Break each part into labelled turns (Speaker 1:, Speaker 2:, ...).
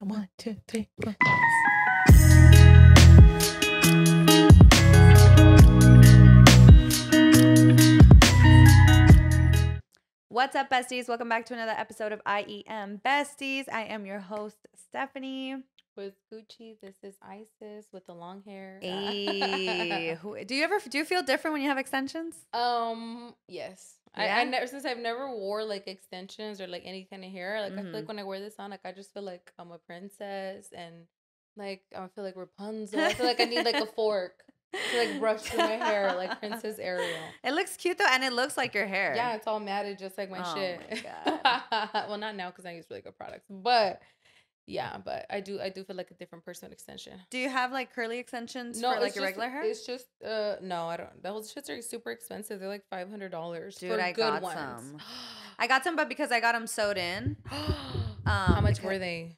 Speaker 1: 1, 2, 3, 4. What's up, besties? Welcome back to another episode of IEM Besties. I am your host, Stephanie.
Speaker 2: With Gucci, this is Isis with the long hair.
Speaker 1: Hey, do you feel different when you have extensions?
Speaker 2: Yes.
Speaker 1: Yeah?
Speaker 2: Since I've never wore like extensions or like any kind of hair, like I feel like when I wear this on, like I just feel like I'm a princess and like I feel like Rapunzel. I feel like I need like a fork to like brush through my hair like Princess Ariel.
Speaker 1: It looks cute though, and it looks like your hair.
Speaker 2: Yeah, it's all matted just like my shit.
Speaker 1: My God.
Speaker 2: Well, not now because I use really good products, but. Yeah, but I do feel like a different person with extension.
Speaker 1: Do you have like curly extensions for like your regular hair?
Speaker 2: It's just no, I don't. Those shits are super expensive. They're like $500.
Speaker 1: Dude, I got some. I got some, but because I got them sewed in.
Speaker 2: How much were they?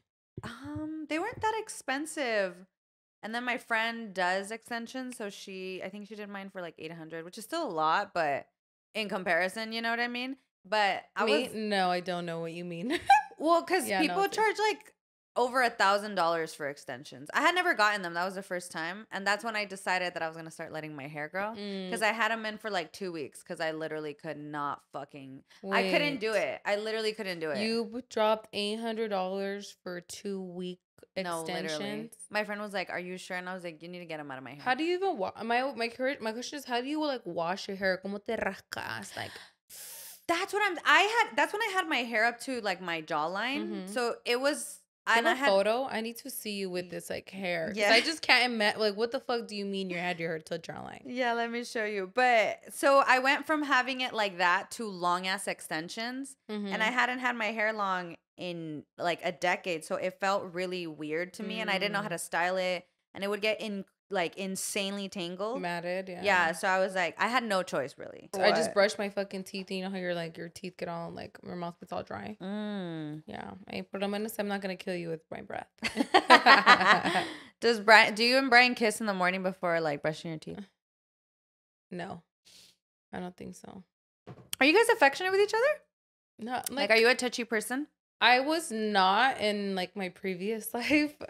Speaker 1: They weren't that expensive. And then my friend does extensions, so I think she did mine for like $800, which is still a lot, but in comparison, you know what I mean? But
Speaker 2: No, I don't know what you mean.
Speaker 1: Well, because people charge like over $1,000 for extensions. I had never gotten them. That was the first time. And that's when I decided that I was going to start letting my hair grow. Because I had them in for like 2 weeks. Because I literally could not I couldn't do it. I literally couldn't do it.
Speaker 2: You dropped $800 for 2-week extensions? No, literally.
Speaker 1: My friend was like, are you sure? And I was like, you need to get them out of my hair.
Speaker 2: How do you even my question is, how do you like wash your hair? ¿Cómo te rascas? Like...
Speaker 1: That's when I had my hair up to like my jawline. So it was...
Speaker 2: I have a photo. I need to see you with this like hair. Yeah, I just can't imagine. Like, what the fuck do you mean you had your hair to jawline?
Speaker 1: Yeah, let me show you. But so I went from having it like that to long ass extensions, and I hadn't had my hair long in like a decade, so it felt really weird to me, and I didn't know how to style it, and it would get insanely tangled,
Speaker 2: matted.
Speaker 1: Yeah. So I was like, I had no choice really.
Speaker 2: So I just brushed my fucking teeth. And you know how your teeth get all like your mouth gets all dry. Yeah. Por lo menos I'm not gonna kill you with my breath.
Speaker 1: Do you and Brian kiss in the morning before like brushing your teeth?
Speaker 2: No, I don't think so.
Speaker 1: Are you guys affectionate with each other?
Speaker 2: No.
Speaker 1: Like are you a touchy person?
Speaker 2: I was not in like my previous life, but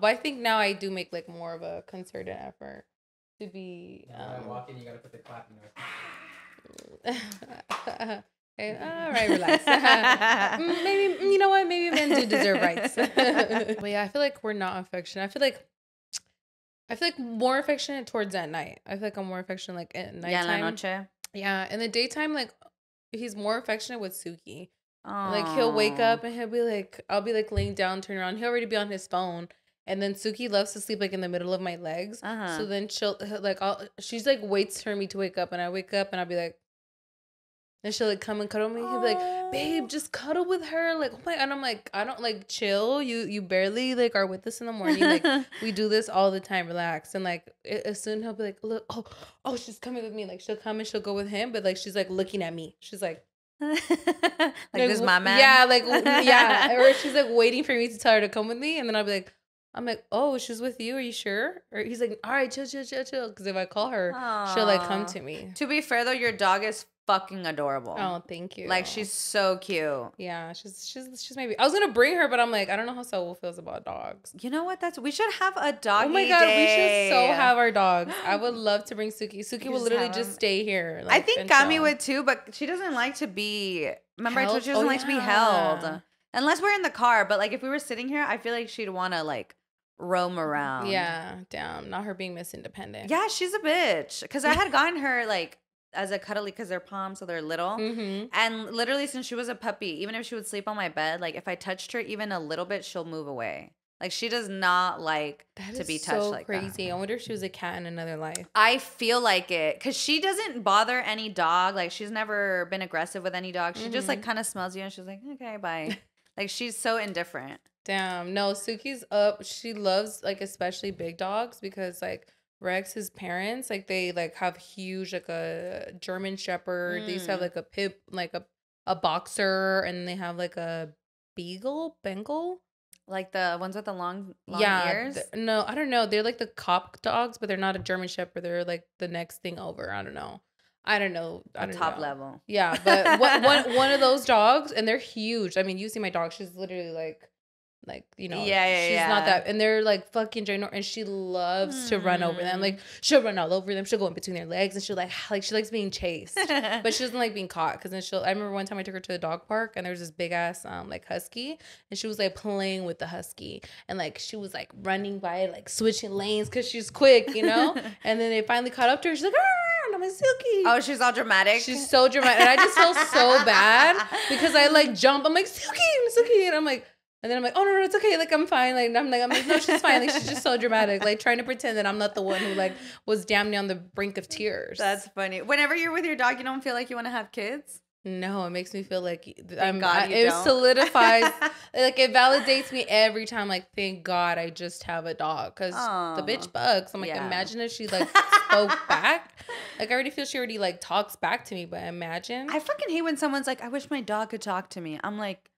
Speaker 2: I think now I do make like more of a concerted effort to be.
Speaker 3: Walk in, you gotta put the clapping
Speaker 2: noise. Okay, all right, relax. Maybe you know what? Maybe men do deserve rights. But yeah, I feel like we're not affectionate. I feel like more affectionate towards at night. I feel like I'm more affectionate like at nighttime.
Speaker 1: Yeah, la noche.
Speaker 2: Yeah, in the daytime, like he's more affectionate with Suki. Aww. Like he'll wake up and he'll be like, I'll be like laying down, turn around. He'll already be on his phone, and then Suki loves to sleep like in the middle of my legs. So then she's like waits for me to wake up, and I wake up and I'll be like, and she'll like come and cuddle me. He'll be like, babe, just cuddle with her. Like, oh my, and I'm like, I don't like chill. You barely like are with us in the morning. Like we do this all the time. Relax. And like as soon he'll be like, look, oh, she's coming with me. Like she'll come and she'll go with him, but like she's like looking at me. She's like.
Speaker 1: Like this is my man.
Speaker 2: Yeah, like yeah. Or she's like waiting for me to tell her to come with me, and then I'm like, oh, she's with you. Are you sure? Or he's like, all right, chill. Because if I call her, she'll like come to me.
Speaker 1: To be fair though, your dog is fucking adorable.
Speaker 2: Oh, thank you.
Speaker 1: Like she's so cute.
Speaker 2: Yeah, she's maybe. I was gonna bring her, but I'm like, I don't know how Saul feels about dogs.
Speaker 1: You know what? We should have a doggy.
Speaker 2: Oh my God,
Speaker 1: day.
Speaker 2: We should so have our dogs. I would love to bring Suki. Suki will literally just stay here.
Speaker 1: Like, I think Kami would too, but she doesn't like to be. Remember, I told you she doesn't like to be held unless we're in the car. But like if we were sitting here, I feel like she'd want to like roam around.
Speaker 2: Yeah, damn. Not her being Miss Independent.
Speaker 1: Yeah, she's a bitch. Because I had gotten her like as a cuddly because they're palms, so they're little. And literally since she was a puppy, even if she would sleep on my bed, like if I touched her even a little bit, she'll move away. Like she does not like to be touched like that. That is so crazy.
Speaker 2: I wonder if she was a cat in another life.
Speaker 1: I feel like it because she doesn't bother any dog. Like she's never been aggressive with any dog. She just like kind of smells you and she's like, okay, bye. Like she's so indifferent.
Speaker 2: Damn. No, Suki's up. She loves like especially big dogs because like Rex, his parents, like they like have huge like a German Shepherd. They used to have like a pit, like a boxer, and they have like a Bengal.
Speaker 1: Like the ones with the long ears?
Speaker 2: No, I don't know. They're like the cop dogs, but they're not a German Shepherd. They're like the next thing over. I don't know.
Speaker 1: Top level.
Speaker 2: Yeah, but one of those dogs, and they're huge. I mean, you see my dog. She's literally like Like, you know,
Speaker 1: she's
Speaker 2: not that, and they're like fucking ginormous, and she loves to run over them. Like, she'll run all over them. She'll go in between their legs, and she'll like she likes being chased, but she doesn't like being caught. Because then I remember one time I took her to the dog park, and there was this big ass like husky, and she was like playing with the husky, and like she was like running by, like switching lanes because she's quick, you know. And then they finally caught up to her. She's like, and I'm like, Silky.
Speaker 1: Oh, she's all dramatic.
Speaker 2: She's so dramatic, and I just felt so bad because I like jump. I'm like, Silky, and I'm like. And then I'm like, oh, no, it's okay. Like, I'm fine. Like, I'm like, no, she's fine. Like, she's just so dramatic. Like, trying to pretend that I'm not the one who, like, was damn near on the brink of tears.
Speaker 1: That's funny. Whenever you're with your dog, you don't feel like you want to have kids?
Speaker 2: No, it makes me feel like
Speaker 1: it
Speaker 2: solidifies. Like, it validates me every time. Like, thank God I just have a dog. Because the bitch bugs. I'm like, imagine if she, like, spoke back. Like, I already feel she already, like, talks back to me. But imagine.
Speaker 1: I fucking hate when someone's like, I wish my dog could talk to me. I'm like,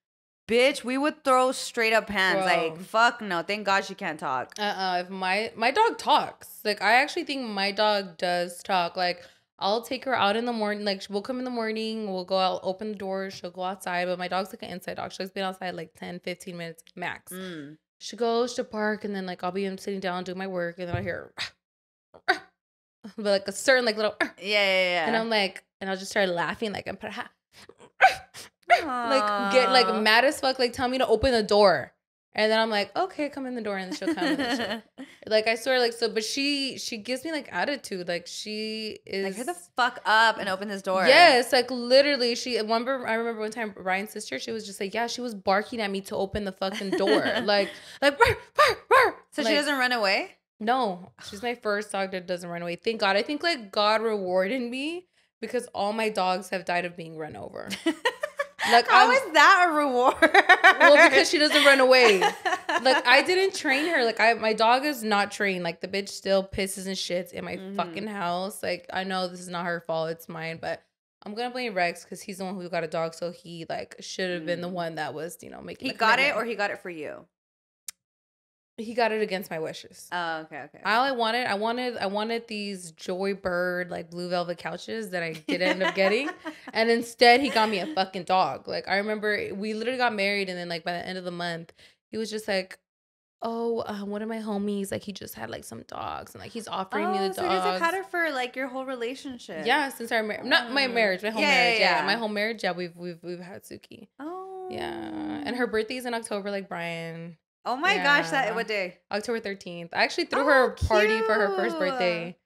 Speaker 1: bitch, we would throw straight up hands. Bro. Like, fuck no. Thank God she can't talk.
Speaker 2: If my dog talks. Like, I actually think my dog does talk. Like, I'll take her out in the morning. Like, we'll come in the morning. We'll go out, open the door. She'll go outside. But my dog's like an inside dog. She's been outside like 10, 15 minutes max. She goes to park, and then, like, I'll be sitting down doing my work. And then I hear, but like a certain, like, little,
Speaker 1: yeah.
Speaker 2: And I'm like, and I'll just start laughing. Like, I'm like, get like mad as fuck, like, tell me to open the door, and then I'm like, okay, come in the door, and then she'll come in. Like, I swear, like, so, but she gives me like attitude, like, she is
Speaker 1: like, hurry the fuck up and open this door.
Speaker 2: Yes, like, literally, I remember one time Ryan's sister, she was just like, yeah, she was barking at me to open the fucking door. like bark, bark, bark.
Speaker 1: So, like, she doesn't run away?
Speaker 2: No, she's my first dog that doesn't run away, thank God. I think, like, God rewarded me because all my dogs have died of being run over. Like,
Speaker 1: how is that a reward?
Speaker 2: Well, because she doesn't run away. Like, I didn't train her. Like, my dog is not trained. Like, the bitch still pisses and shits in my fucking house. Like, I know this is not her fault. It's mine. But I'm going to blame Rex because he's the one who got a dog. So he, like, should have been the one that was, you know, making
Speaker 1: He got it, or he got it for you?
Speaker 2: He got it against my wishes.
Speaker 1: Oh, okay.
Speaker 2: All I wanted these Joybird, like, blue velvet couches that I did end up getting. And instead, he got me a fucking dog. Like, I remember we literally got married, and then, like, by the end of the month, he was just like, oh, one of my homies, like, he just had, like, some dogs, and, like, he's offering me the dogs.
Speaker 1: So you guys have had her for, like, your whole relationship?
Speaker 2: Yeah, since our marriage. Not my marriage, my whole marriage. Yeah, my whole marriage. Yeah, we've had Suki.
Speaker 1: Oh.
Speaker 2: Yeah, and her birthday's in October, like Brian.
Speaker 1: Oh my gosh, what day?
Speaker 2: October 13th. I actually threw her a party for her first birthday.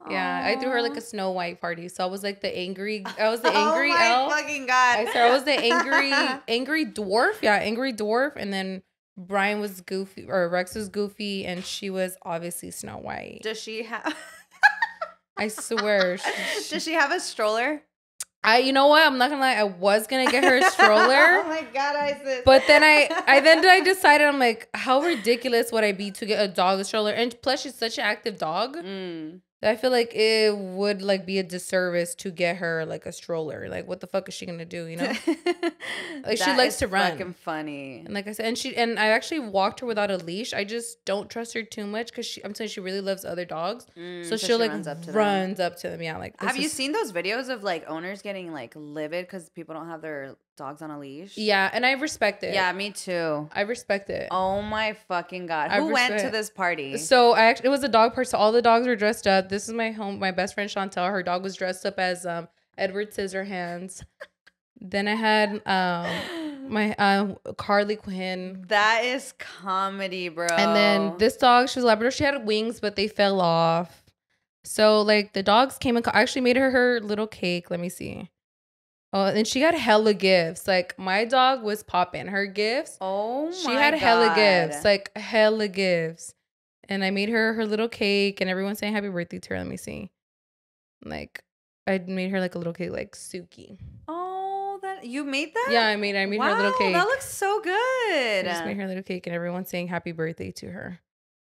Speaker 2: Yeah, I threw her like a Snow White party. So I was like the angry elf.
Speaker 1: Oh my fucking God.
Speaker 2: I was the angry dwarf. Yeah, angry dwarf. And then Brian was Goofy, or Rex was Goofy, and she was obviously Snow White.
Speaker 1: Does she have...
Speaker 2: I swear.
Speaker 1: Does she have a stroller?
Speaker 2: You know what? I'm not gonna lie. I was gonna get her a stroller.
Speaker 1: Oh my God, Isis.
Speaker 2: But then I decided, I'm like, how ridiculous would I be to get a dog a stroller? And plus, she's such an active dog. I feel like it would, like, be a disservice to get her, like, a stroller. Like, what the fuck is she gonna do, you know? Like, she likes to run.
Speaker 1: Fucking funny.
Speaker 2: And like I said, and I actually walked her without a leash. I just don't trust her too much because I'm saying she really loves other dogs. So she like runs up to them. Yeah, like,
Speaker 1: have you seen those videos of, like, owners getting, like, livid because people don't have their dogs on a leash?
Speaker 2: Yeah, and I respect it.
Speaker 1: Yeah, me too.
Speaker 2: I respect it.
Speaker 1: Oh my fucking God. Who went to this party?
Speaker 2: So it was a dog party. So all the dogs were dressed up. This is my best friend Chantel. Her dog was dressed up as Edward Scissorhands. Then I had my Carly Quinn.
Speaker 1: That is comedy, bro.
Speaker 2: And then this dog, she was Labrador. She had wings, but they fell off. So, like, the dogs came and I actually made her little cake. Let me see. Oh, and she got hella gifts. Like, my dog was popping. Her gifts.
Speaker 1: Oh my God.
Speaker 2: She had hella gifts. Like, hella gifts. And I made her little cake, and everyone's saying happy birthday to her. Let me see. Like, I made her, like, a little cake, like Suki.
Speaker 1: Oh, you made that?
Speaker 2: Yeah, I made her a little cake.
Speaker 1: That looks so good.
Speaker 2: I just made her a little cake, and everyone's saying happy birthday to her.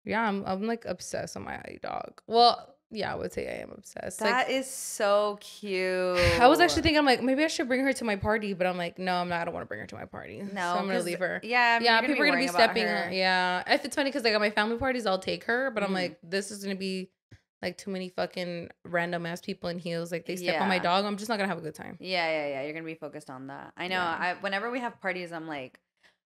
Speaker 2: Yeah, I'm like obsessed on my dog. Well, yeah, I would say I am obsessed.
Speaker 1: That is so cute.
Speaker 2: I was actually thinking, I'm like, maybe I should bring her to my party, but I'm like, no, I'm not. I don't want to bring her to my party. No, so I'm gonna leave her.
Speaker 1: Yeah,
Speaker 2: people are gonna be stepping her. Yeah, if it's funny because, like, at my family parties, I'll take her, but I'm like, this is gonna be like too many fucking random ass people in heels. Like, they step on my dog. I'm just not gonna have a good time.
Speaker 1: Yeah. You're gonna be focused on that. I know. Yeah. Whenever we have parties, I'm like,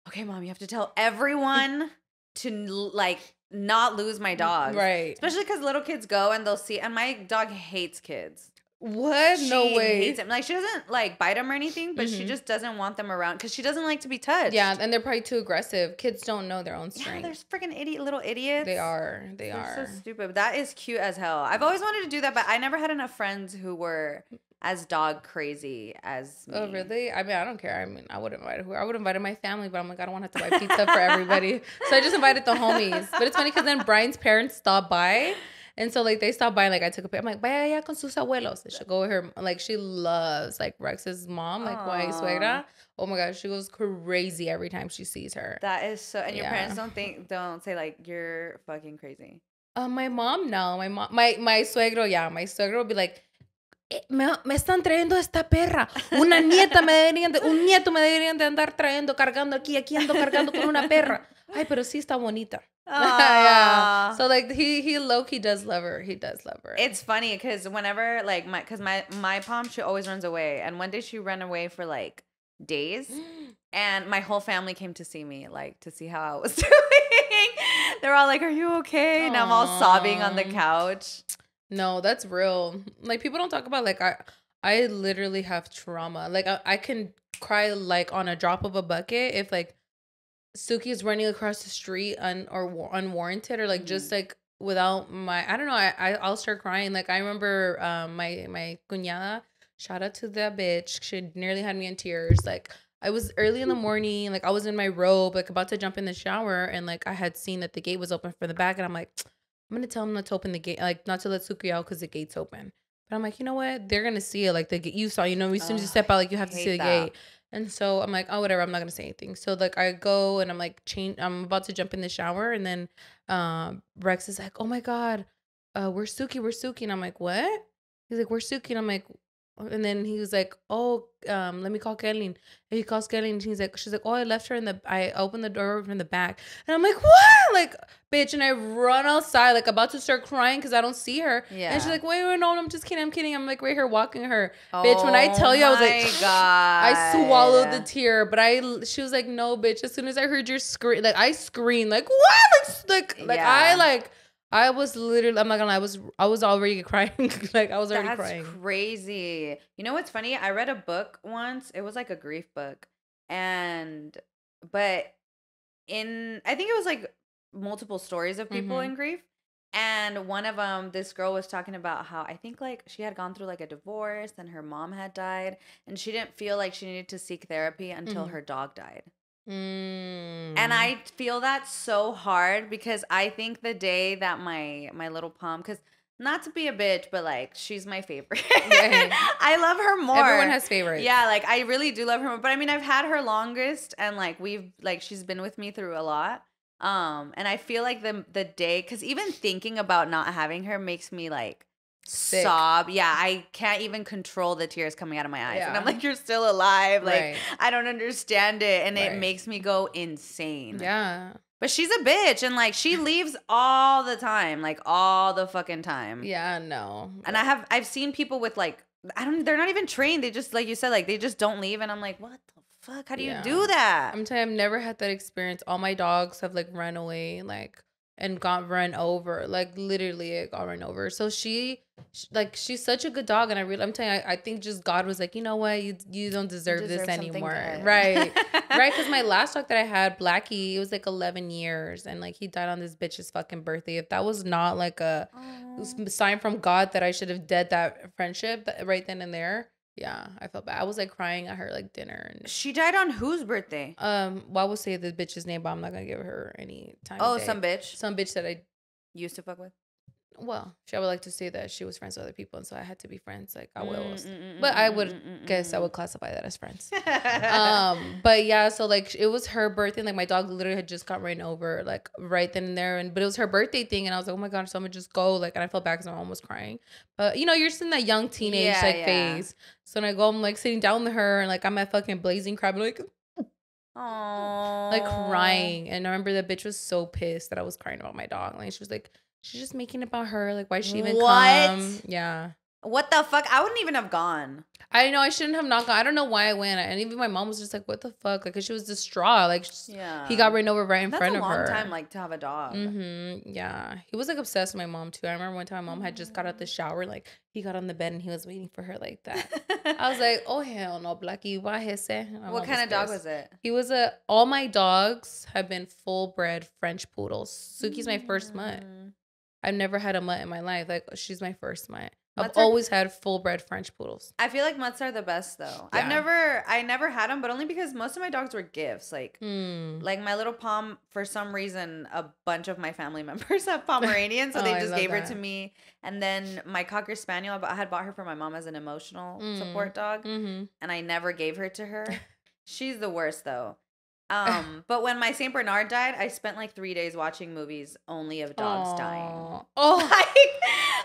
Speaker 1: okay, Mom, you have to tell everyone to like not lose my dogs.
Speaker 2: Right.
Speaker 1: Especially because little kids go and they'll see, and my dog hates kids.
Speaker 2: What? No way.
Speaker 1: She hates them. Like, she doesn't like bite them or anything, but she just doesn't want them around because she doesn't like to be touched.
Speaker 2: Yeah, and they're probably too aggressive. Kids don't know their own strength.
Speaker 1: Yeah, they're freaking little idiots.
Speaker 2: They are.
Speaker 1: They're so stupid. That is cute as hell. I've always wanted to do that, but I never had enough friends who were as dog crazy as me.
Speaker 2: Oh, really? I mean, I don't care. I mean, I would invite her. I would invite my family, but I'm like, I don't want to have to buy pizza for everybody. So I just invited the homies. But it's funny because then Brian's parents stopped by. And so, like, they stopped by and, like, I took a picture. I'm like, vaya allá con sus abuelos. And she'll go with her. Like, she loves, like, Rex's mom, like, my suegra. Oh, my gosh. She goes crazy every time she sees her.
Speaker 1: That is so... And your parents don't say, like, you're fucking crazy.
Speaker 2: My mom, no. My suegro, yeah. My suegro will be like, me están trayendo esta perra. Un nieto me deberían de andar trayendo, cargando aquí ando cargando con una perra. Ay, pero sí está bonita. Yeah. So like he low-key does love her. He does love her.
Speaker 1: It's funny because whenever like my mom, she always runs away, and one day she ran away for like days, and my whole family came to see me, like to see how I was doing. They're all like, "Are you okay?" Aww. And I'm all sobbing on the couch.
Speaker 2: No, that's real. Like people don't talk about like I literally have trauma. Like I can cry like on a drop of a bucket if like Suki is running across the street or unwarranted or like just like without I don't know, I'll start crying. Like I remember my cuñada, shout out to that bitch, she nearly had me in tears. Like I was early in the morning, like I was in my robe, like about to jump in the shower, and like I had seen that the gate was open from the back, and I'm like, I'm gonna tell them not to open the gate, like not to let Suki out because the gate's open. But I'm like, you know what? They're gonna see it. Like the you saw, you know, as soon as you step out, like you have to see the gate. And so I'm like, oh, whatever. I'm not gonna say anything. So like I go and I'm like, I'm about to jump in the shower, and then Rex is like, oh my god, where's Suki? And I'm like, what? He's like, where's Suki? And I'm like, and then he was like, oh, let me call Kelly. And he calls Kelly, and she's like, oh, I left her I opened the door from the back, and I'm like, what? Like, bitch, and I run outside, like about to start crying because I don't see her. Yeah. And she's like, wait, no, I'm just kidding. I'm like right here walking her. Oh, bitch, when I tell you, I was like, God. I swallowed the tear, but she was like, no, bitch. As soon as I heard your scream, like I screamed, like what? Like I was literally, I'm not gonna lie, I was already crying. Like I was already crying.
Speaker 1: That's crazy. You know what's funny? I read a book once. It was like a grief book. But I think it was like multiple stories of people in grief. And one of them, this girl was talking about how I think like she had gone through like a divorce and her mom had died. And she didn't feel like she needed to seek therapy until her dog died. And I feel that so hard because I think the day that my little Pom, because not to be a bitch, but like she's my favorite. I love her more.
Speaker 2: Everyone has favorites.
Speaker 1: Yeah, like I really do love her more. But I mean, I've had her longest, and like she's been with me through a lot. And I feel like the day, because even thinking about not having her makes me like sick. Sob. Yeah, I can't even control the tears coming out of my eyes. Yeah. And I'm like, you're still alive. Like, I don't understand it. And it makes me go insane. Yeah. But she's a bitch. And like, she leaves all the time. Like, all the fucking time.
Speaker 2: Yeah, no.
Speaker 1: And I've seen people with like, they're not even trained. They just, like you said, like, they just don't leave. And I'm like, what the fuck? How do you do that?
Speaker 2: I'm telling you, I've never had that experience. All my dogs have like run away, like, and got run over. Like, literally, it got run over. So she's such a good dog, and I'm telling you, I think just God was like, you know what, you don't deserve this anymore, right? Right? Because my last dog that I had, Blackie, it was like 11 years, and like he died on this bitch's fucking birthday. If that was not like a sign from God that I should have dead that friendship right then and there. Yeah, I felt bad. I was like crying at her like dinner. And
Speaker 1: she died on whose birthday?
Speaker 2: Well, I will say the bitch's name, but I'm not gonna give her any time.
Speaker 1: Oh, some bitch that
Speaker 2: I
Speaker 1: used to fuck with.
Speaker 2: Well, I would like to say that she was friends with other people, and so I had to be friends. Like I was, but I would guess I would classify that as friends. But yeah, so like it was her birthday. And, like my dog literally had just got ran over, like right then and there. But it was her birthday thing, and I was like, oh my god, so I'm gonna just go. Like, and I felt bad because I'm almost crying. But you know, you're just in that young teenage phase. So when I go, I'm like sitting down with her, and like I'm at fucking blazing crab, like. Aww. Like crying. And I remember the bitch was so pissed that I was crying about my dog. Like she was like, she's just making it about her. Like, why she even come? Yeah.
Speaker 1: What the fuck? I wouldn't even have gone.
Speaker 2: I know I shouldn't have not gone. I don't know why I went. And even my mom was just like, what the fuck? Like, cause she was distraught. Like, he got ran over right in front of her.
Speaker 1: That's a long time, like, to have a dog.
Speaker 2: Yeah. He was, like, obsessed with my mom, too. I remember one time my mom had just got out the shower. Like, he got on the bed and he was waiting for her like that. I was like, oh, hell no, Blackie.
Speaker 1: What kind of dog was it?
Speaker 2: He was all my dogs have been full-bred French poodles. Suki's my first mutt. I've never had a mutt in my life. Like, she's my first mutt. I've always had full-bred French poodles.
Speaker 1: I feel like mutts are the best, though.
Speaker 2: Yeah.
Speaker 1: I never had them, but only because most of my dogs were gifts. Like my little Pom, for some reason, a bunch of my family members have Pomeranians, so they just gave her to me. And then my Cocker Spaniel, I had bought her for my mom as an emotional support dog, and I never gave her to her. She's the worst, though. But when my Saint Bernard died, I spent like 3 days watching movies only of dogs dying.
Speaker 2: Oh,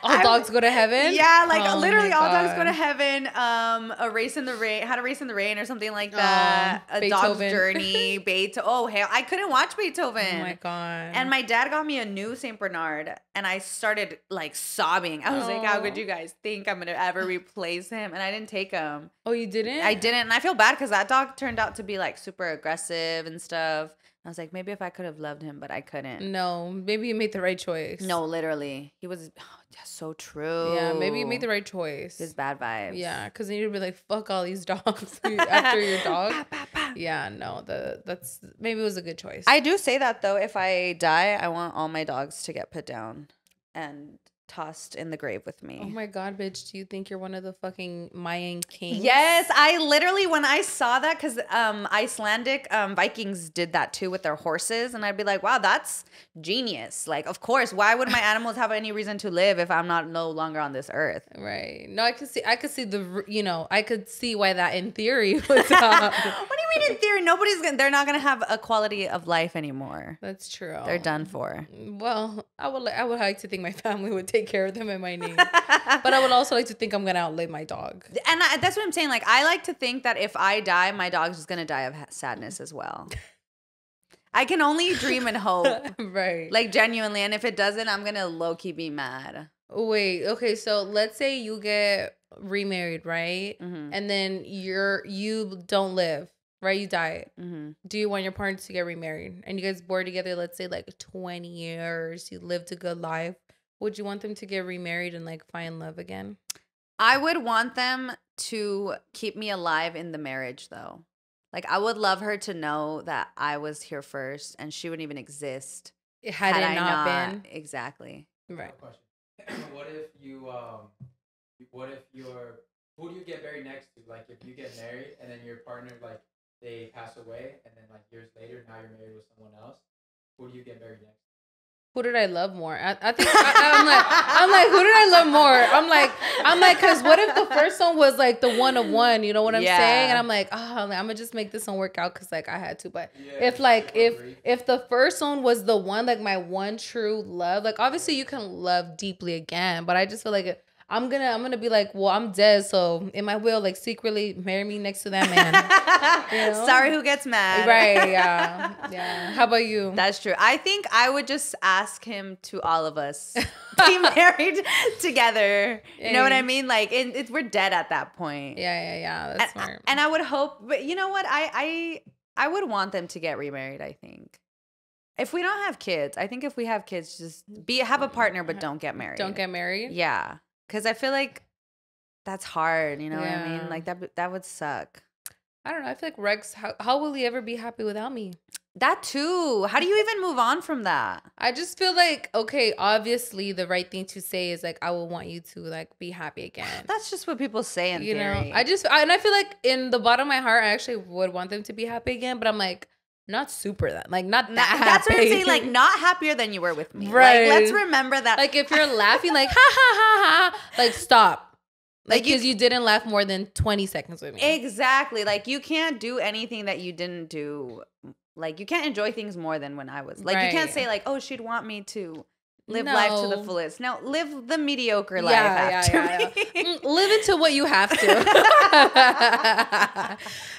Speaker 2: all dogs go to heaven?
Speaker 1: Yeah, like literally all dogs go to heaven. A Race in the Rain, How to Race in the Rain or something like that. A
Speaker 2: Beethoven.
Speaker 1: Dog's Journey, Beethoven. Oh, hell, I couldn't watch Beethoven.
Speaker 2: Oh my God.
Speaker 1: And my dad got me a new Saint Bernard and I started like sobbing. I was like, how could you guys think I'm going to ever replace him? And I didn't take him.
Speaker 2: Oh, you didn't?
Speaker 1: I didn't. And I feel bad because that dog turned out to be like super aggressive and stuff. I was like, maybe if I could have loved him, but I couldn't.
Speaker 2: No, maybe you made the right choice.
Speaker 1: No, literally. He was so true.
Speaker 2: Yeah, maybe you made the right choice.
Speaker 1: His bad vibes.
Speaker 2: Yeah, because then you'd be like, fuck all these dogs after your dog. Yeah, no, that's maybe it was a good choice.
Speaker 1: I do say that, though. If I die, I want all my dogs to get put down and tossed in the grave with me.
Speaker 2: Oh my God, bitch. Do you think you're one of the fucking Mayan kings?
Speaker 1: Yes, I literally, when I saw that, because Icelandic Vikings did that too with their horses, and I'd be like, wow, that's genius. Like, of course, why would my animals have any reason to live if I'm not no longer on this earth?
Speaker 2: Right. No, I could see I could see why that in theory was
Speaker 1: What do you mean in theory? They're not gonna have a quality of life anymore.
Speaker 2: That's true.
Speaker 1: They're done for.
Speaker 2: Well, I would like to think my family would take care of them in my name. But I would also like to think I'm going to outlive my dog.
Speaker 1: And that's what I'm saying. Like, I like to think that if I die, my dog's just going to die of sadness as well. I can only dream and hope.
Speaker 2: Right.
Speaker 1: Like, genuinely. And if it doesn't, I'm going to low-key be mad.
Speaker 2: Wait, okay. So let's say you get remarried, right? And then you don't live. Right? You die. Do you want your partner to get remarried? And you guys board together, let's say like 20 years. You lived a good life. Would you want them to get remarried and like find love again?
Speaker 1: I would want them to keep me alive in the marriage, though. Like, I would love her to know that I was here first and she wouldn't even exist
Speaker 2: had it not been.
Speaker 1: Exactly.
Speaker 2: Right.
Speaker 3: What if who do you get married next to? Like, if you get married and then your partner, like, they pass away and then like years later, now you're married with someone else, who do you get married next to?
Speaker 2: Who did I love more? I think I'm like, who did I love more? I'm like, because what if the first one was like the one of one? You know what I'm saying? And I'm like, I'm gonna just make this one work out because like I had to. But if the first one was the one, like my one true love, like obviously you can love deeply again, but I just feel like I'm gonna be like, well, I'm dead, so in my will, like secretly marry me next to that man. You know?
Speaker 1: Sorry, who gets mad?
Speaker 2: Right? Yeah. How about you?
Speaker 1: That's true. I think I would just ask him to all of us be married together. You know what I mean? Like, we're dead at that point.
Speaker 2: Yeah. That's smart.
Speaker 1: And I would hope, but you know what? I would want them to get remarried. I think. If we don't have kids, I think if we have kids, just have a partner, but don't get married.
Speaker 2: Don't get married?
Speaker 1: Yeah. Because I feel like that's hard, you know what I mean? Like, that would suck.
Speaker 2: I don't know. I feel like Rex, how will he ever be happy without me?
Speaker 1: That too. How do you even move on from that?
Speaker 2: I just feel like, okay, obviously the right thing to say is like, I will want you to like be happy again.
Speaker 1: That's just what people say in theory.
Speaker 2: And I feel like in the bottom of my heart, I actually would want them to be happy again, but I'm like, not super that, like not that happy. That's what I'm
Speaker 1: saying, like not happier than you were with me.
Speaker 2: Right.
Speaker 1: Like, let's remember that.
Speaker 2: Like if you're laughing like, ha, ha, ha, ha, like stop. Like, because you didn't laugh more than 20 seconds with me.
Speaker 1: Exactly. Like, you can't do anything that you didn't do. Like, you can't enjoy things more than when I was. Like, you can't say, like, oh, she'd want me to live life to the fullest. No, live the mediocre life after me.
Speaker 2: Live into what you have to.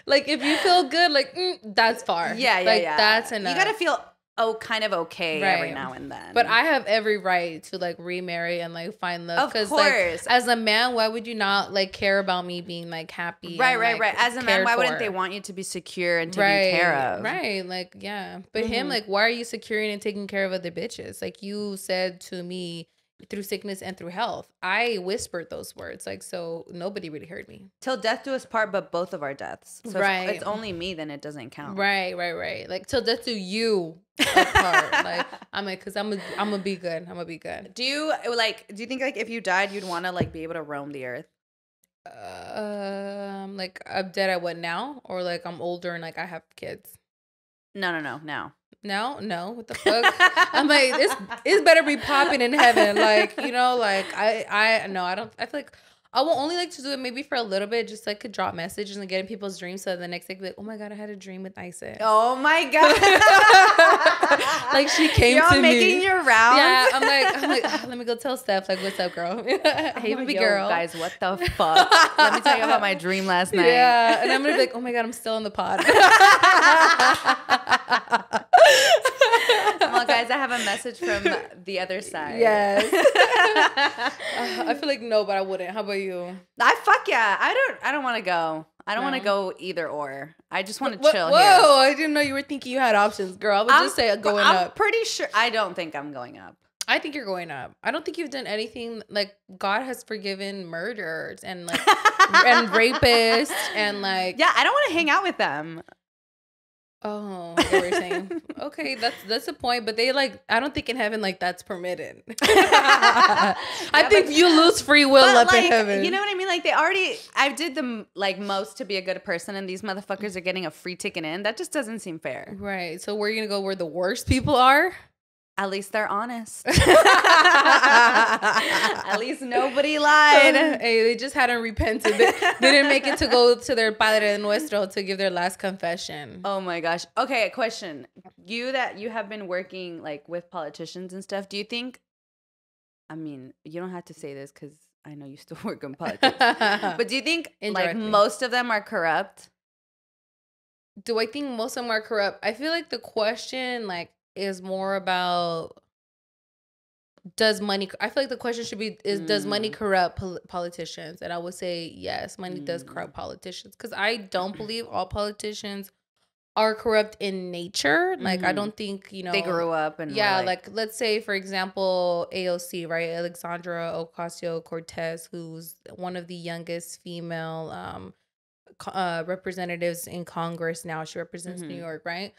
Speaker 2: Like, if you feel good, like, that's far.
Speaker 1: Yeah.
Speaker 2: Like, that's enough.
Speaker 1: You got to feel kind of okay every now and then.
Speaker 2: But I have every right to like remarry and like find love.
Speaker 1: Of course.
Speaker 2: Like, as a man, why would you not like care about me being like happy?
Speaker 1: Right,
Speaker 2: and,
Speaker 1: right,
Speaker 2: like,
Speaker 1: right. As a man, why wouldn't they want you to be secure and taken care of?
Speaker 2: Right, like, yeah. But him, like, why are you securing and taking care of other bitches? Like, you said to me, through sickness and through health. I whispered those words, like, so nobody really heard me.
Speaker 1: Till death do us part, but both of our deaths. So if it's only me, then it doesn't count.
Speaker 2: Right. Like, till death do you apart. Like, I'm like, because I'm gonna be good. I'm gonna be good.
Speaker 1: Do you think like if you died, you'd want to like be able to roam the earth?
Speaker 2: Like, I'm dead at what now? Or like I'm older and like I have kids?
Speaker 1: No, now.
Speaker 2: No, what the fuck? I'm like, this better be popping in heaven. Like, you know, like I feel like I will only like to do it maybe for a little bit, just like to drop messages and get in people's dreams. So the next day, be like, oh my God, I had a dream with Isis.
Speaker 1: Oh my God.
Speaker 2: Like she came to me.
Speaker 1: You're making your rounds.
Speaker 2: Yeah, I'm like, let me go tell Steph, like, what's up, girl? Hey, baby girl.
Speaker 1: Guys, what the fuck? Let me tell you about my dream last night.
Speaker 2: Yeah, and I'm gonna be like, oh my God, I'm still on the pod.
Speaker 1: Well, guys, I have a message from the other side.
Speaker 2: Yes. I feel like no, but I wouldn't. How about you?
Speaker 1: Fuck yeah. I don't want to go. I don't want to go either or. I just want to chill
Speaker 2: here. Whoa, I didn't know you were thinking you had options, girl. I would just say going up.
Speaker 1: I'm pretty sure. I don't think I'm going up.
Speaker 2: I think you're going up. I don't think you've done anything. Like, God has forgiven murderers and like and rapists and like.
Speaker 1: Yeah, I don't want to hang out with them.
Speaker 2: Oh, I get what you're saying. Okay, that's the point. But they like, I don't think in heaven like that's permitted. I think you lose free will up in heaven.
Speaker 1: You know what I mean? Like I did the like most to be a good person, and these motherfuckers are getting a free ticket in. That just doesn't seem fair.
Speaker 2: Right. So where are you gonna go where the worst people are?
Speaker 1: At least they're honest. At least nobody lied.
Speaker 2: Hey, they just hadn't repented. They didn't make it to go to their Padre Nuestro to give their last confession.
Speaker 1: Oh my gosh. Okay, a question. You have been working like with politicians and stuff. Do you think, I mean, you don't have to say this because I know you still work in politics. But do you think like most of them are corrupt?
Speaker 2: Do I think most of them are corrupt? I feel like the question like is more about does money. I feel like the question should be does money corrupt politicians? And I would say yes, money does corrupt politicians, because I don't believe all politicians are corrupt in nature. Like I don't think
Speaker 1: they grew up and
Speaker 2: like let's say for example AOC, right? Alexandra Ocasio-Cortez, who's one of the youngest female representatives in Congress now. She represents New York, right?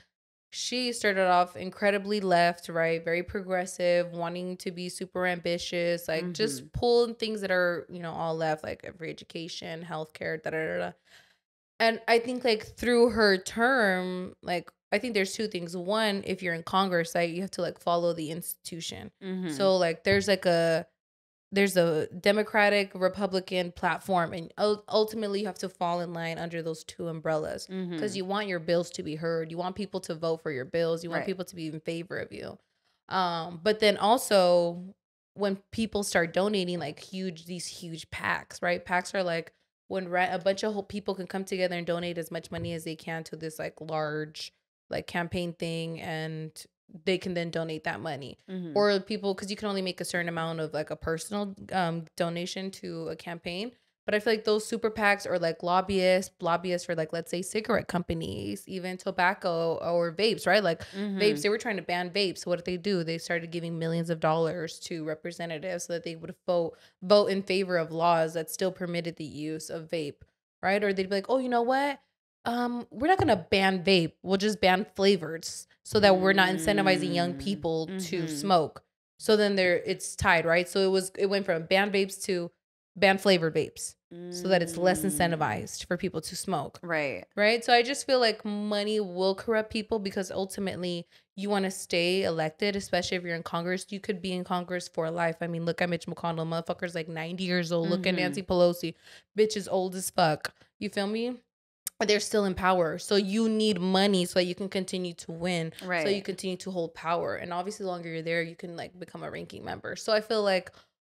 Speaker 2: She started off incredibly left, right? Very progressive, wanting to be super ambitious, like just pulling things that are, all left, like free education, healthcare, da-da-da-da. And I think like through her term, like I think there's two things. One, if you're in Congress, like you have to like follow the institution. So like there's a Democratic Republican platform, and ultimately you have to fall in line under those two umbrellas, because you want your bills to be heard. You want people to vote for your bills. You want people to be in favor of you. But then also when people start donating like these huge PACs, right? PACs are like when a bunch of people can come together and donate as much money as they can to this like large like campaign thing, and they can then donate that money. Or people, because you can only make a certain amount of like a personal donation to a campaign. But I feel like those super PACs are like lobbyists for like, let's say cigarette companies, even tobacco or vapes, right? Like vapes, they were trying to ban vapes. So what did they do? They started giving millions of dollars to representatives so that they would vote in favor of laws that still permitted the use of vape, right? Or they'd be like, oh, you know what? We're not gonna ban vape. We'll just ban flavors so that we're not incentivizing young people to smoke. So then it's tied, right? So it went from ban vapes to ban flavored vapes, so that it's less incentivized for people to smoke. Right. So I just feel like money will corrupt people, because ultimately you want to stay elected, especially if you're in Congress. You could be in Congress for life. I mean, look at Mitch McConnell, motherfucker's like 90 years old. Look at Nancy Pelosi, bitch is old as fuck. You feel me? They're still in power. So you need money so that you can continue to win. Right. So you continue to hold power. And obviously the longer you're there, you can like become a ranking member. So I feel like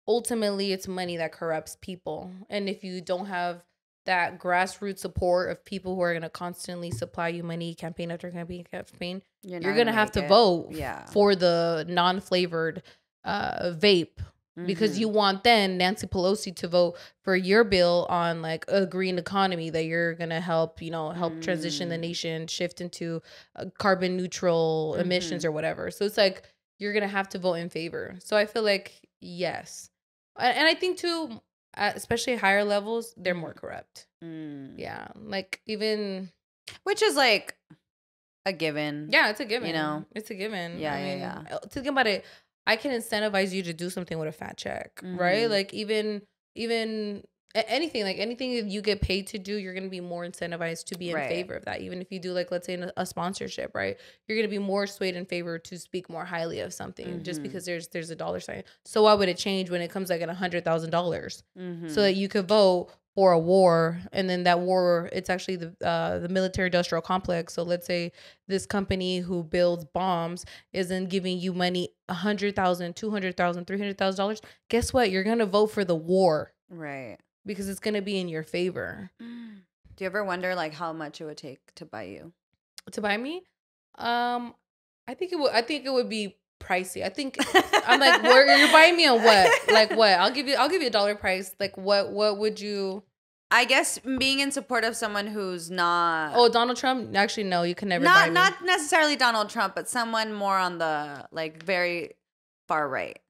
Speaker 2: ultimately it's money that corrupts people. And if you don't have that grassroots support of people who are going to constantly supply you money, campaign after campaign, you're going to have to vote for the non-flavored vape. Because you want then Nancy Pelosi to vote for your bill on like a green economy that you're going to help, help transition the nation, shift into carbon neutral emissions or whatever. So it's like you're going to have to vote in favor. So I feel like, yes. And I think too, especially at higher levels, they're more corrupt. Yeah. Like even.
Speaker 1: Which is like a given.
Speaker 2: Yeah, it's a given. It's a given.
Speaker 1: Yeah,
Speaker 2: Think about it. I can incentivize you to do something with a fat check, right? Like even anything, like anything that you get paid to do, you're going to be more incentivized to be in favor of that. Even if you do like, let's say a sponsorship, right? You're going to be more swayed in favor to speak more highly of something just because there's a dollar sign. So why would it change when it comes like at $100,000 so that you could vote for a war, and then that war, it's actually the military industrial complex. So let's say this company who builds bombs isn't giving you money, $100,000, $200,000, $300,000. Guess what? You're gonna vote for the war,
Speaker 1: right?
Speaker 2: Because it's gonna be in your favor.
Speaker 1: Do you ever wonder like how much it would take to buy you?
Speaker 2: To buy me? I think it would be pricey. I think I'm like, where you're buying me on what? Like what? I'll give you a dollar price. Like what would you?
Speaker 1: I guess being in support of someone who's not.
Speaker 2: Oh, Donald Trump? Actually, no, you can never buy me.
Speaker 1: Not necessarily Donald Trump, but someone more on the like very far right.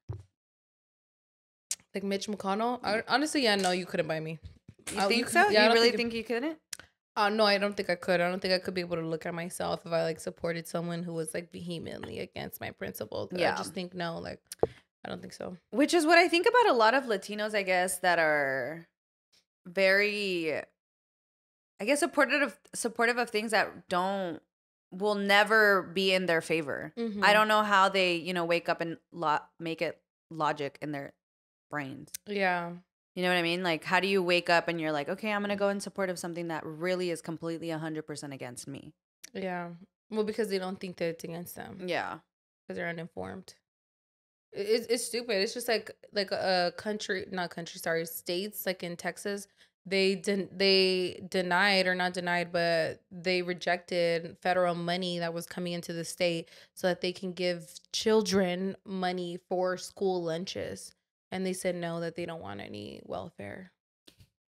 Speaker 2: Like Mitch McConnell? Honestly, yeah, no, you couldn't buy me.
Speaker 1: You think so? Yeah, you really think you couldn't?
Speaker 2: No, I don't think I could. I don't think I could be able to look at myself if I like supported someone who was like vehemently against my principles. Yeah. I just think no, like I don't think so.
Speaker 1: Which is what I think about a lot of Latinos, I guess, that are very, I guess, supportive of things that will never be in their favor. I don't know how they, wake up and make it logic in their brains.
Speaker 2: Yeah.
Speaker 1: You know what I mean? Like, how do you wake up and you're like, okay, I'm going to go in support of something that really is completely 100% against me?
Speaker 2: Yeah. Well, because they don't think that it's against them.
Speaker 1: Yeah.
Speaker 2: Because they're uninformed. It's stupid. It's just like a states like in Texas, they denied, or not denied, but they rejected federal money that was coming into the state so that they can give children money for school lunches. And they said no, that they don't want any welfare.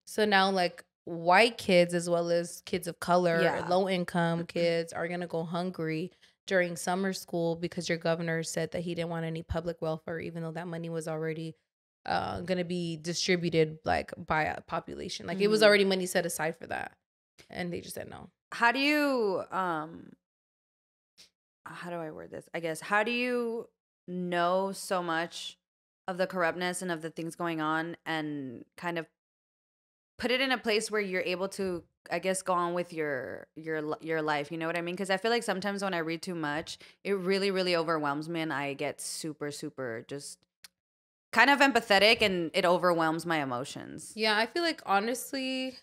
Speaker 2: So now, like, white kids as well as kids of color, low-income kids are going to go hungry during summer school because your governor said that he didn't want any public welfare, even though that money was already going to be distributed, like, by a population. Like, it was already money set aside for that. And they just said no.
Speaker 1: How do you, how do I word this? I guess, how do you know so much of the corruptness and of the things going on and kind of put it in a place where you're able to, I guess, go on with your life? You know what I mean? Because I feel like sometimes when I read too much, it really, really overwhelms me, and I get super, super just kind of empathetic, and it overwhelms my emotions.
Speaker 2: Yeah, I feel like, honestly,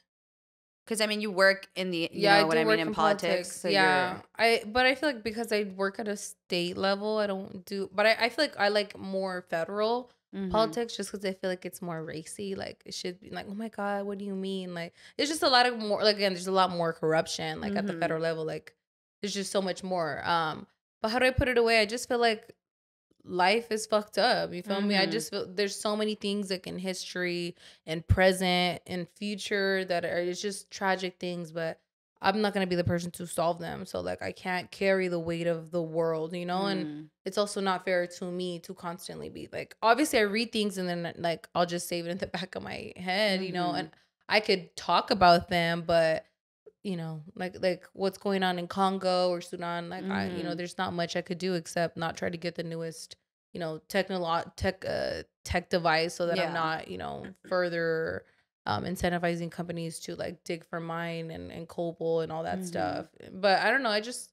Speaker 1: because I mean, you work in the in politics. So
Speaker 2: but I feel like because I work at a state level, I don't do. But I feel like I like more federal politics, just because I feel like it's more racy. Like, it should be like, oh my god, what do you mean? Like, it's just a lot of more. Like, again, there's a lot more corruption. Like at the federal level, like there's just so much more. But how do I put it away? I just feel like life is fucked up. You feel me? I just feel there's so many things like in history and present and future that are, it's just tragic things, but I'm not going to be the person to solve them. So like I can't carry the weight of the world, and it's also not fair to me to constantly be like, obviously I read things and then like I'll just save it in the back of my head, and I could talk about them, but like what's going on in Congo or Sudan, like I, there's not much I could do except not try to get the newest, tech device so that I'm not, further incentivizing companies to like dig for mine and cobalt and all that stuff. But I don't know, I just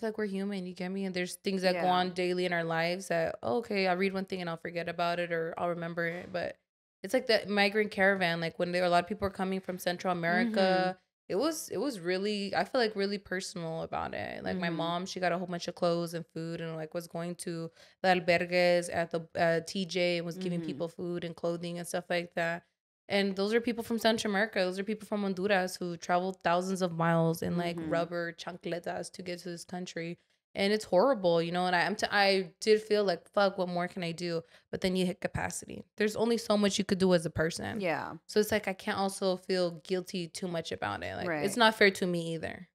Speaker 2: like, we're human, you get me? And there's things that go on daily in our lives that, okay, I'll read one thing and I'll forget about it, or I'll remember it. But it's like the migrant caravan, like when a lot of people are coming from Central America. It was really, I feel like, really personal about it. Like my mom, she got a whole bunch of clothes and food, and like was going to the albergues at the TJ and was giving people food and clothing and stuff like that. And those are people from Central America. Those are people from Honduras who traveled thousands of miles in like rubber chancletas to get to this country. And it's horrible, you know. And I did feel like, fuck, what more can I do? But then you hit capacity. There's only so much you could do as a person.
Speaker 1: Yeah.
Speaker 2: So it's like I can't also feel guilty too much about it. Like it's not fair to me either,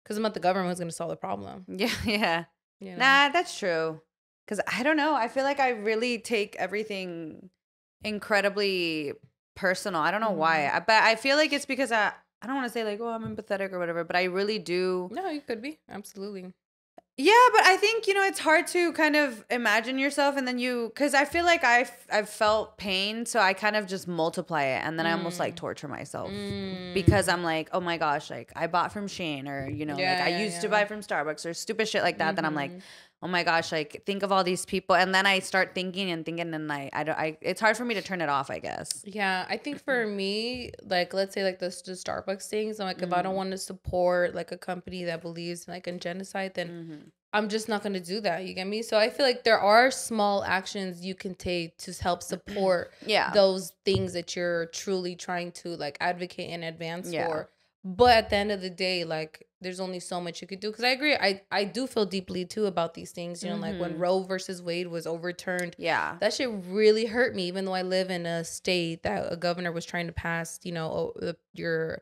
Speaker 2: because I'm not the government who's gonna solve the problem.
Speaker 1: Yeah, yeah.
Speaker 2: You know?
Speaker 1: Nah, that's true. Because I don't know. I feel like I really take everything incredibly personal. I don't know why. But I feel like it's because I don't want to say like, oh, I'm empathetic or whatever, but I really do.
Speaker 2: No, you could be. Absolutely.
Speaker 1: Yeah, but I think, you know, it's hard to kind of imagine yourself and then because I feel like I've felt pain, so I kind of just multiply it and then I almost like torture myself because I'm like, oh my gosh, like I bought from Shein or, you know, like I used to buy from Starbucks or stupid shit like that. Then I'm like, oh my gosh, like think of all these people. And then I start thinking and it's hard for me to turn it off, I guess.
Speaker 2: Yeah, I think for me, like, let's say like the Starbucks things, I'm like, if I don't want to support like a company that believes like in genocide, then I'm just not going to do that. You get me? So I feel like there are small actions you can take to help support those things that you're truly trying to like advocate and advance for. But at the end of the day, like, there's only so much you could do. Because I agree. I do feel deeply, too, about these things. You know, like when Roe versus Wade was overturned. Yeah. That shit really hurt me, even though I live in a state that a governor was trying to pass, you know, the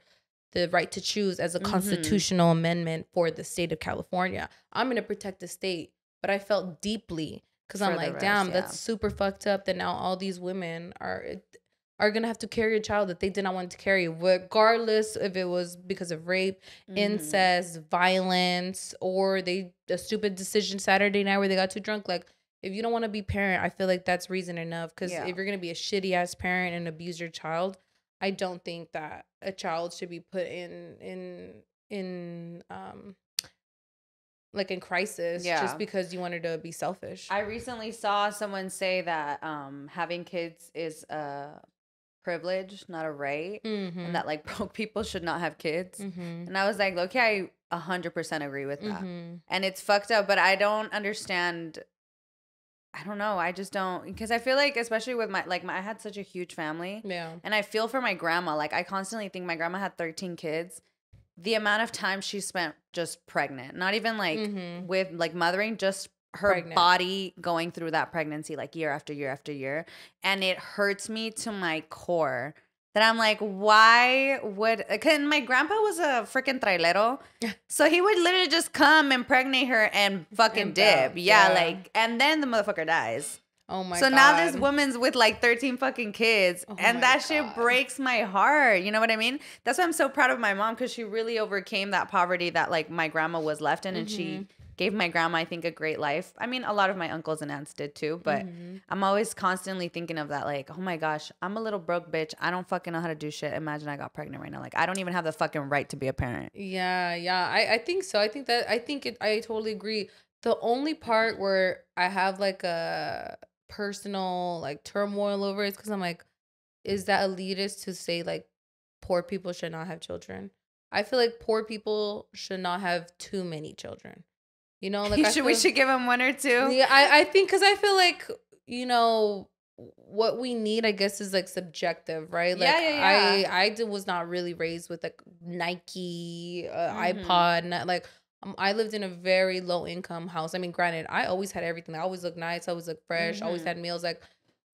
Speaker 2: right to choose as a constitutional amendment for the state of California. I'm going to protect the state. But I felt deeply because I'm like, damn, that's super fucked up that now all these women are going to have to carry a child that they did not want to carry, regardless if it was because of rape, incest, violence, or a stupid decision Saturday night where they got too drunk. Like, if you don't want to be parent, I feel like that's reason enough. Because if you're going to be a shitty-ass parent and abuse your child, I don't think that a child should be put in crisis just because you wanted to be selfish.
Speaker 1: I recently saw someone say that having kids is a privilege, not a right, and that like broke people should not have kids. And I was like, okay, I 100% agree with that. And it's fucked up, but I don't understand. I don't know. I just don't, because I feel like, especially with I had such a huge family. Yeah. And I feel for my grandma. Like, I constantly think my grandma had 13 kids. The amount of time she spent just pregnant, not even like with like mothering, just her body going through that pregnancy like year after year after year. And it hurts me to my core that I'm like, why would, because my grandpa was a freaking trailero. So he would literally just come impregnate her and fucking dip. Yeah, like, and then the motherfucker dies.
Speaker 2: Oh my God.
Speaker 1: So now this woman's with like 13 fucking kids. And that shit breaks my heart. You know what I mean? That's why I'm so proud of my mom, because she really overcame that poverty that like my grandma was left in. And she gave my grandma, I think, a great life. I mean, a lot of my uncles and aunts did too. But I'm always constantly thinking of that. Like, oh my gosh, I'm a little broke bitch. I don't fucking know how to do shit. Imagine I got pregnant right now. Like, I don't even have the fucking right to be a parent.
Speaker 2: Yeah. I think so. I totally agree. The only part where I have like a personal like turmoil over is because I'm like, is that elitist to say like poor people should not have children? I feel like poor people should not have too many children. You know, like
Speaker 1: we should give them one or two.
Speaker 2: Yeah, I think, because I feel like, you know, what we need, I guess, is like subjective, right? Like, I was not really raised with like Nike, iPod, like. I lived in a very low income house. I mean, granted, I always had everything. I always looked nice. I always looked fresh. I always had meals. Like,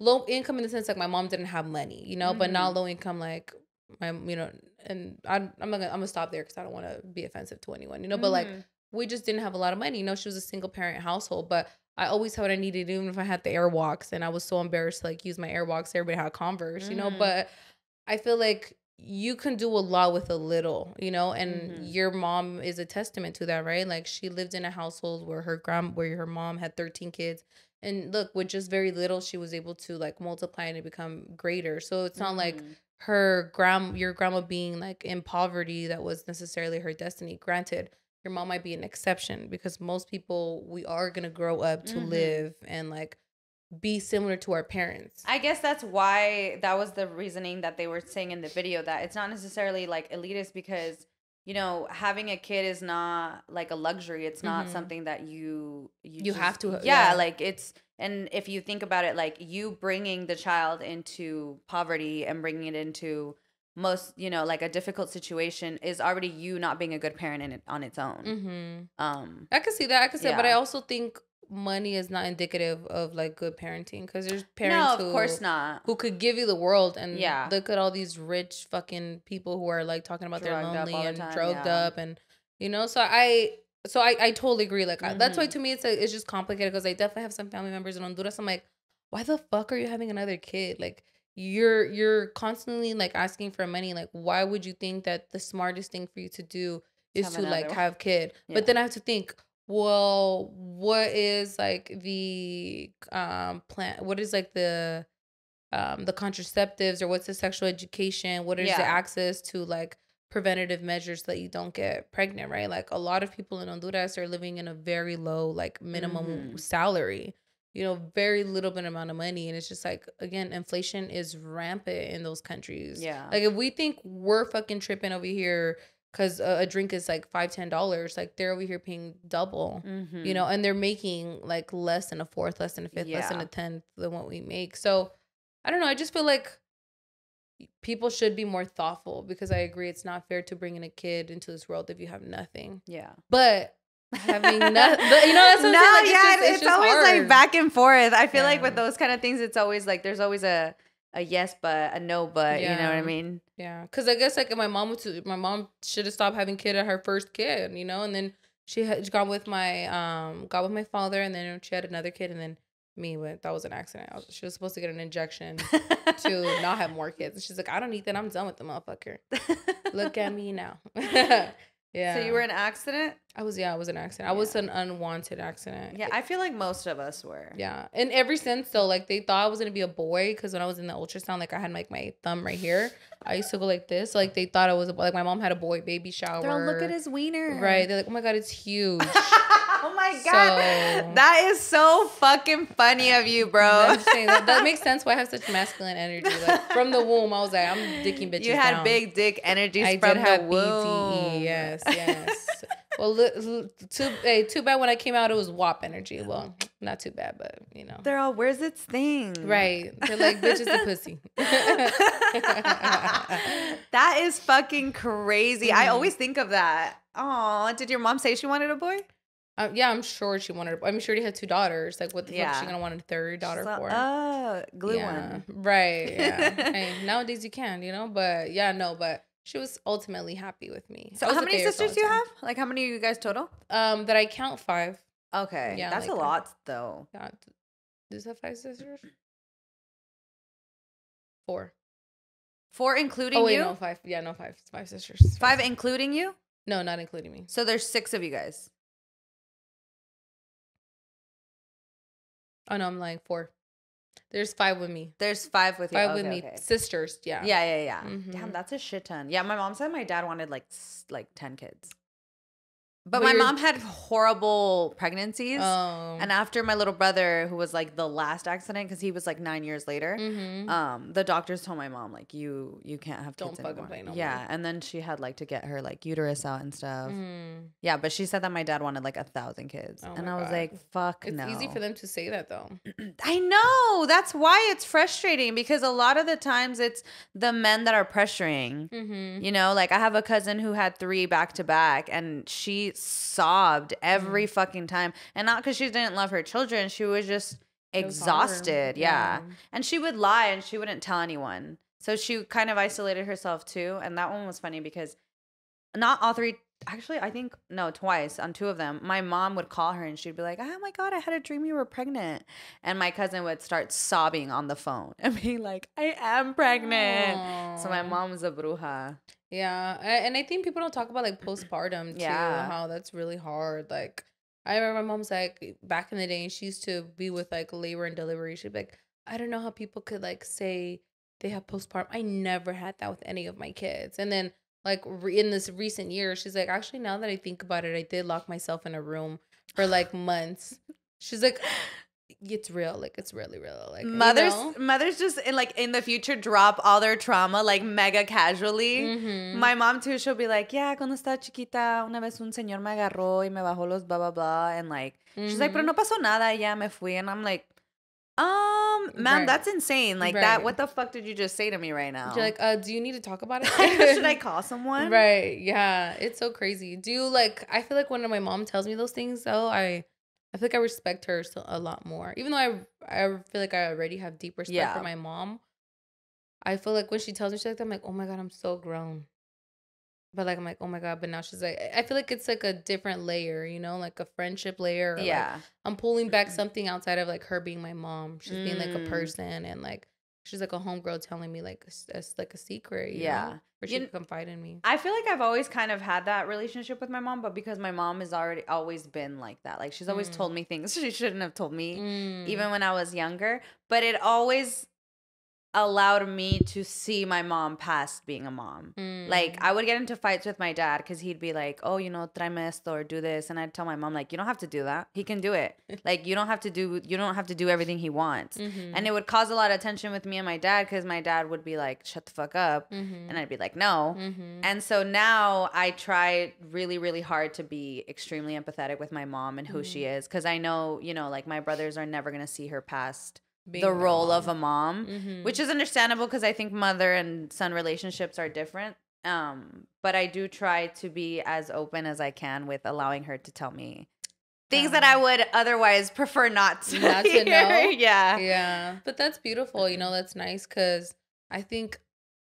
Speaker 2: low income in the sense like my mom didn't have money, you know, but not low income like my, you know. And I'm gonna stop there because I don't want to be offensive to anyone, you know. But like, we just didn't have a lot of money. You know, she was a single parent household, but I always had what I needed, even if I had the Airwalks, and I was so embarrassed to like use my Airwalks. Everybody had Converse, you know. But I feel like you can do a lot with a little, you know, and your mom is a testament to that, right? Like, she lived in a household where her mom had 13 kids, and look, with just very little, she was able to like multiply and become greater. So it's not like your grandma being like in poverty that was necessarily her destiny. Granted, your mom might be an exception, because most people, we are gonna grow up to live and like be similar to our parents.
Speaker 1: I guess that's why that was the reasoning that they were saying in the video, that it's not necessarily like elitist, because, you know, having a kid is not like a luxury. It's not something that you
Speaker 2: have to.
Speaker 1: Yeah, like it's And if you think about it, like you bringing the child into poverty and bringing it into most, like a difficult situation is already you not being a good parent on its own.
Speaker 2: I can see that. I can see, but I also think money is not indicative of like good parenting, because there's parents
Speaker 1: of course not,
Speaker 2: who could give you the world, and look at all these rich fucking people who are like talking about they're lonely and drugged up, and so I totally agree. Like that's why to me it's just complicated, because I definitely have some family members in Honduras. I'm like, why the fuck are you having another kid? Like you're constantly like asking for money. Like why would you think that the smartest thing for you to do is to like have kid? But then I have to think, well, what is like the plan? What is like the contraceptives, or what's the sexual education? What is the access to like preventative measures so that you don't get pregnant, right? Like a lot of people in Honduras are living in a very low like minimum salary, very little bit amount of money. And it's just like, again, inflation is rampant in those countries. Like if we think we're fucking tripping over here because a drink is like $5-10, like they're over here paying double, and they're making like less than a fourth, less than a fifth, less than a tenth than what we make. So I don't know, I just feel like people should be more thoughtful, because I agree it's not fair to bring in a kid into this world if you have nothing. But having nothing, that's what I'm saying. Like, it's just
Speaker 1: always
Speaker 2: hard.
Speaker 1: like back and forth. I feel like with those kind of things, it's always like there's always a yes but, a no but, you know what I mean?
Speaker 2: Yeah, because I guess like my mom should have stopped having kid at her first kid, and then she got with my father, and then she had another kid, and then me, but that was an accident. She was supposed to get an injection to not have more kids. She's like, I don't need that. I'm done with the motherfucker. Look at me now. Yeah.
Speaker 1: So you were in an accident?
Speaker 2: I was an accident. I was an unwanted accident.
Speaker 1: Yeah, I feel like most of us were.
Speaker 2: Yeah. And ever since, though, like they thought I was going to be a boy, because when I was in the ultrasound, like I had like my thumb right here. I used to go like this. Like they thought I was like my mom had a boy baby shower.
Speaker 1: They're all, look at his wiener.
Speaker 2: Right. They're like, oh my God, it's huge.
Speaker 1: Oh my God. That is so fucking funny of you, bro.
Speaker 2: I'm just saying that makes sense why I have such masculine energy. Like from the womb, I was like, I'm dicking bitches.
Speaker 1: You had
Speaker 2: down.
Speaker 1: Big dick energy from
Speaker 2: did
Speaker 1: the
Speaker 2: have
Speaker 1: womb.
Speaker 2: BDE. Yes. Well, too bad when I came out, it was WAP energy. Well, not too bad, but
Speaker 1: They're all, where's its thing?
Speaker 2: Right. They're like, bitch is a pussy.
Speaker 1: That is fucking crazy. I always think of that. Oh, did your mom say she wanted a boy?
Speaker 2: Yeah, I'm sure she wanted. I'm sure she had 2 daughters. Like, what the fuck is she gonna want a third daughter for?
Speaker 1: Glue one.
Speaker 2: Right. Yeah. Hey, nowadays you can, But but she was ultimately happy with me.
Speaker 1: So how many sisters do you have? Like, how many are you guys total?
Speaker 2: That I count 5.
Speaker 1: Okay. Yeah, that's like, a lot though.
Speaker 2: Yeah. Does that 5 sisters? 4.
Speaker 1: 4 including you?
Speaker 2: No, 5. Yeah, no, 5. 5 sisters.
Speaker 1: 5 including you?
Speaker 2: No, not including me.
Speaker 1: So there's 6 of you guys.
Speaker 2: Oh no, I'm lying. 4. There's 5 with me.
Speaker 1: There's 5 with you.
Speaker 2: 5 with me. Sisters. Yeah.
Speaker 1: Yeah. Mm-hmm. Damn, that's a shit ton. Yeah, my mom said my dad wanted like 10 kids. But my mom had horrible pregnancies. Oh. And after my little brother, who was like the last accident, because he was like 9 years later, the doctors told my mom, like, you can't have kids anymore. Don't fucking play no more. Yeah, and then she had like to get her like uterus out and stuff. Yeah, but she said that my dad wanted like 1,000 kids. And I was like, fuck no.
Speaker 2: It's easy for them to say that though.
Speaker 1: I know. That's why it's frustrating, because a lot of the times it's the men that are pressuring. Like I have a cousin who had 3 back to back, and she sobbed every fucking time, and not because she didn't love her children, she was just exhausted. Yeah. And she would lie and she wouldn't tell anyone, so she kind of isolated herself too. And that one was funny because not all 3, actually I think twice on 2 of them, my mom would call her and she'd be like, oh my God, I had a dream you were pregnant, and my cousin would start sobbing on the phone and being like, I am pregnant. Aww. So my mom was a bruja.
Speaker 2: Yeah, and I think people don't talk about like postpartum too, how that's really hard. Like I remember my mom's like back in the day, she used to be with like labor and delivery. She'd be like, I don't know how people could like say they have postpartum. I never had that with any of my kids. And then like in this recent year, she's like, actually now that I think about it, I did lock myself in a room for like months. She's like, it's real, like it's really real. Like
Speaker 1: mothers just in the future drop all their trauma like mega casually. My mom too, she'll be like, yeah, cuando estaba chiquita una vez un señor me agarró y me bajó los blah blah blah, and like she's like, pero no pasó nada, ya me fui. And I'm like, Ma'am, that's insane. Like
Speaker 2: Right.
Speaker 1: that. What the fuck did you just say to me right now?
Speaker 2: You're like, do you need to talk about it?
Speaker 1: Should I call someone?
Speaker 2: Right. Yeah. It's so crazy. Do you like? I feel like when my mom tells me those things, though, I feel like I respect her a lot more. Even though I feel like I already have deep respect for my mom. I feel like when she tells me shit like that, I'm like, oh my God, I'm so grown. But like, I'm like, oh my God. But now she's like, I feel like it's like a different layer, you know, like a friendship layer. Or
Speaker 1: yeah.
Speaker 2: Like I'm pulling back something outside of like her being my mom. She's being like a person, and like she's like a homegirl telling me like like a secret, you know? Where she can confide in me.
Speaker 1: I feel like I've always kind of had that relationship with my mom, but because my mom has always been like that. Like she's always told me things she shouldn't have told me, even when I was younger. But it always allowed me to see my mom past being a mom. Like I would get into fights with my dad because he'd be like, oh, you know, tráeme esto or do this, and I'd tell my mom like, you don't have to do that, he can do it. Like you don't have to do everything he wants. And it would cause a lot of tension with me and my dad because my dad would be like, shut the fuck up, and I'd be like, no. And so now I try really, really hard to be extremely empathetic with my mom and who she is, because I know, you know, like my brothers are never gonna see her past the role of a mom, which is understandable because I think mother and son relationships are different. But I do try to be as open as I can with allowing her to tell me things that I would otherwise prefer not to
Speaker 2: know.
Speaker 1: Yeah.
Speaker 2: But that's beautiful. You know, that's nice because I think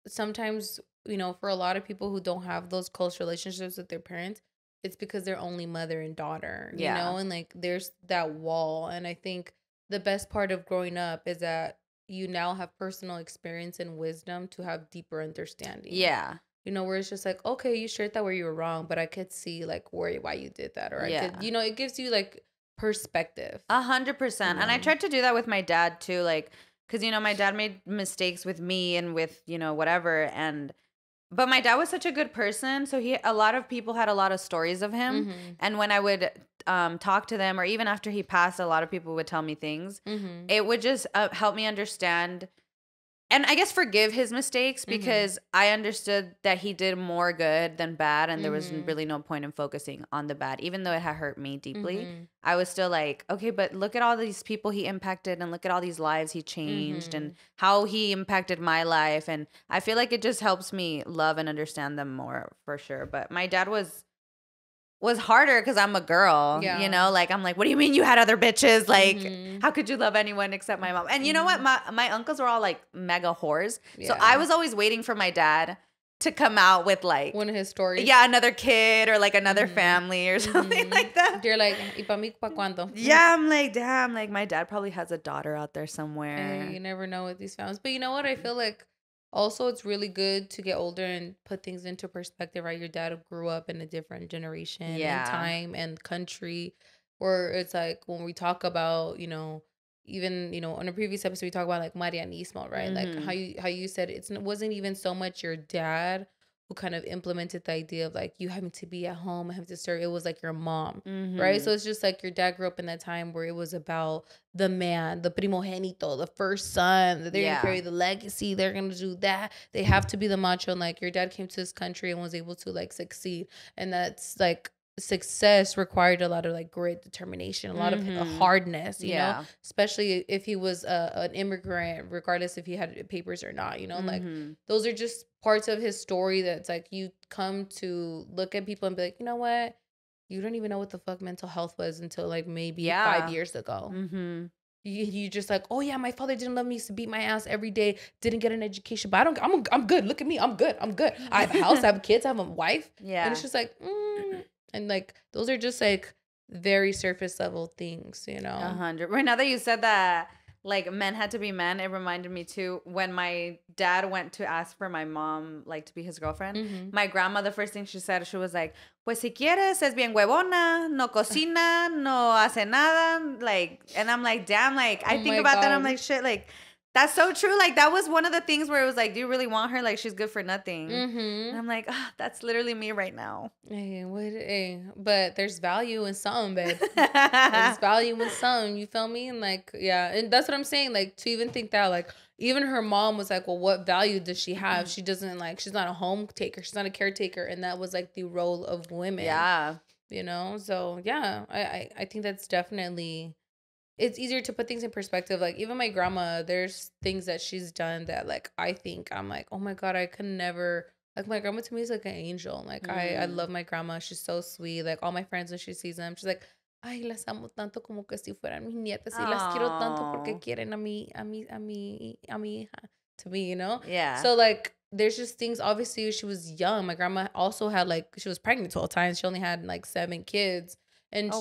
Speaker 2: sometimes, you know, for a lot of people who don't have those close relationships with their parents, it's because they're only mother and daughter, you know, and like there's that wall. And I think the best part of growing up is that you now have personal experience and wisdom to have deeper understanding. Yeah. You know, where it's just like, okay, you shared that where you were wrong, but I could see like why you did that. Or I could, you know, it gives you like perspective.
Speaker 1: 100%. And I tried to do that with my dad too. Like, cause you know, my dad made mistakes with me and with, you know, whatever. But my dad was such a good person. So a lot of people had a lot of stories of him. And when I would talk to them, or even after he passed, a lot of people would tell me things. It would just help me understand and I guess forgive his mistakes, because I understood that he did more good than bad, and there was really no point in focusing on the bad, even though it had hurt me deeply. I was still like, okay, but look at all these people he impacted, and look at all these lives he changed, and how he impacted my life. And I feel like it just helps me love and understand them more, for sure. But my dad was harder because I'm a girl, you know? Like, I'm like, what do you mean you had other bitches? Like, how could you love anyone except my mom? And you know what? My uncles were all, like, mega whores. So I was always waiting for my dad to come out with, like...
Speaker 2: one of his stories.
Speaker 1: Yeah, another kid or, like, another family or something like that.
Speaker 2: You're like, ¿y pa' mí pa' cuándo?
Speaker 1: Yeah, I'm like, damn. Like, my dad probably has a daughter out there somewhere.
Speaker 2: Hey, you never know with these families. But you know what? I feel like... also, it's really good to get older and put things into perspective, right? Your dad grew up in a different generation and time and country, where it's like when we talk about, you know, even, you know, on a previous episode, we talk about like Marianismo, right? Like how you said it wasn't even so much your dad who kind of implemented the idea of like you having to be at home and have to serve. It was like your mom, right? So it's just like your dad grew up in that time where it was about the man, the primogénito, the first son, that they're gonna carry the legacy, they're gonna do that, they have to be the macho. And like your dad came to this country and was able to like succeed, and that's like success required a lot of like grit, determination, a lot of hardness, you know, especially if he was an immigrant, regardless if he had papers or not, you know, like those are just parts of his story that's like you come to look at people and be like, you know what, you don't even know what the fuck mental health was until like maybe 5 years ago. You just like, oh yeah, my father didn't love me, used to beat my ass every day, didn't get an education, but I'm good, look at me, I'm good, I have a house, I have kids, I have a wife, and it's just like and like those are just like very surface level things, you know.
Speaker 1: 100. Right now that you said that, like men had to be men, it reminded me too when my dad went to ask for my mom like to be his girlfriend. My grandma, the first thing she said, she was like, pues si quieres, es bien huevona, no cocina, no hace nada, like. And I'm like, damn, like I think about that, I'm like, shit, like that's so true. Like that was one of the things where it was like, do you really want her? Like she's good for nothing. And I'm like, that's literally me right now.
Speaker 2: But there's value in something, babe. There's value in something. You feel me? And like, yeah, and that's what I'm saying. Like to even think that, like even her mom was like, well, what value does she have? She doesn't like. She's not a home taker. She's not a caretaker, and that was like the role of women. Yeah, you know. So yeah, I think that's definitely it's easier to put things in perspective. Like, even my grandma, there's things that she's done that, like, I think I'm like, oh my God, I could never. Like, my grandma to me is like an angel. Like, I love my grandma. She's so sweet. Like, all my friends, when she sees them, she's like, ay, las amo tanto como que si fueran mis nietas. Y las quiero tanto porque quieren a mi hija. To me, you know?
Speaker 1: Yeah.
Speaker 2: So, like, there's just things. Obviously, she was young. My grandma also had, like, she was pregnant 12 times. She only had, like, 7 kids. And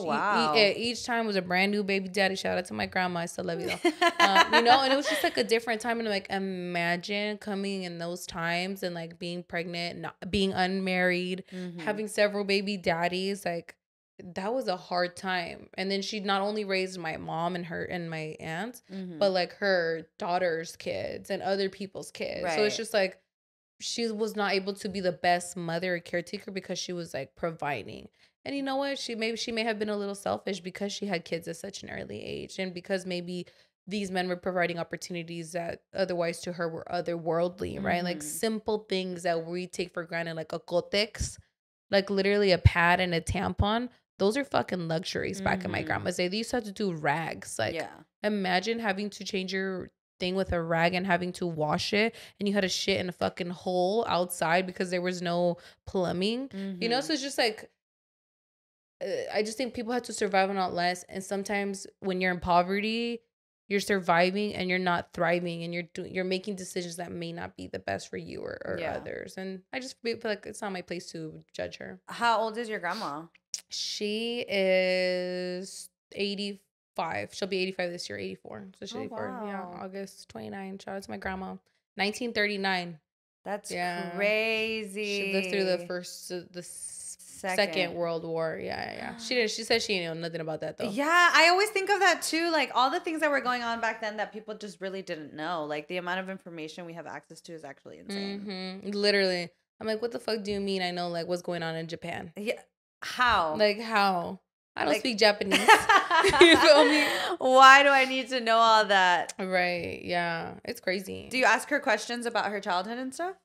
Speaker 2: each time was a brand new baby daddy. Shout out to my grandma. I still love you though. You know, and it was just like a different time. And like, imagine coming in those times and like being pregnant, not being unmarried, having several baby daddies. Like, that was a hard time. And then she not only raised my mom and her and my aunts, but like her daughter's kids and other people's kids. Right. So it's just like, she was not able to be the best mother or caretaker because she was like providing. And you know what? She may have been a little selfish because she had kids at such an early age, and because maybe these men were providing opportunities that otherwise to her were otherworldly, right? Like simple things that we take for granted, like a Kotex, like literally a pad and a tampon. Those are fucking luxuries back in my grandma's day. They used to have to do rags. Like, imagine having to change your thing with a rag and having to wash it, and you had to shit in a fucking hole outside because there was no plumbing. You know, so it's just like, I just think people have to survive and not less. And sometimes when you're in poverty, you're surviving and you're not thriving, and you're making decisions that may not be the best for you or others. And I just feel like it's not my place to judge her.
Speaker 1: How old is your grandma?
Speaker 2: She is 85. She'll be 85 this year, 84. So she's 84. Wow. Yeah, August 29. Shout out to my grandma. 1939.
Speaker 1: That's crazy.
Speaker 2: She lived through the Second World War. Yeah. She said she didn't know nothing about that though.
Speaker 1: Yeah, I always think of that too. Like, all the things that were going on back then that people just really didn't know. Like, the amount of information we have access to is actually insane.
Speaker 2: Literally. I'm like, what the fuck do you mean I know like what's going on in Japan?
Speaker 1: Yeah. How?
Speaker 2: Like, how? I don't speak Japanese. You feel me?
Speaker 1: Why do I need to know all that?
Speaker 2: Right. Yeah. It's crazy.
Speaker 1: Do you ask her questions about her childhood and stuff?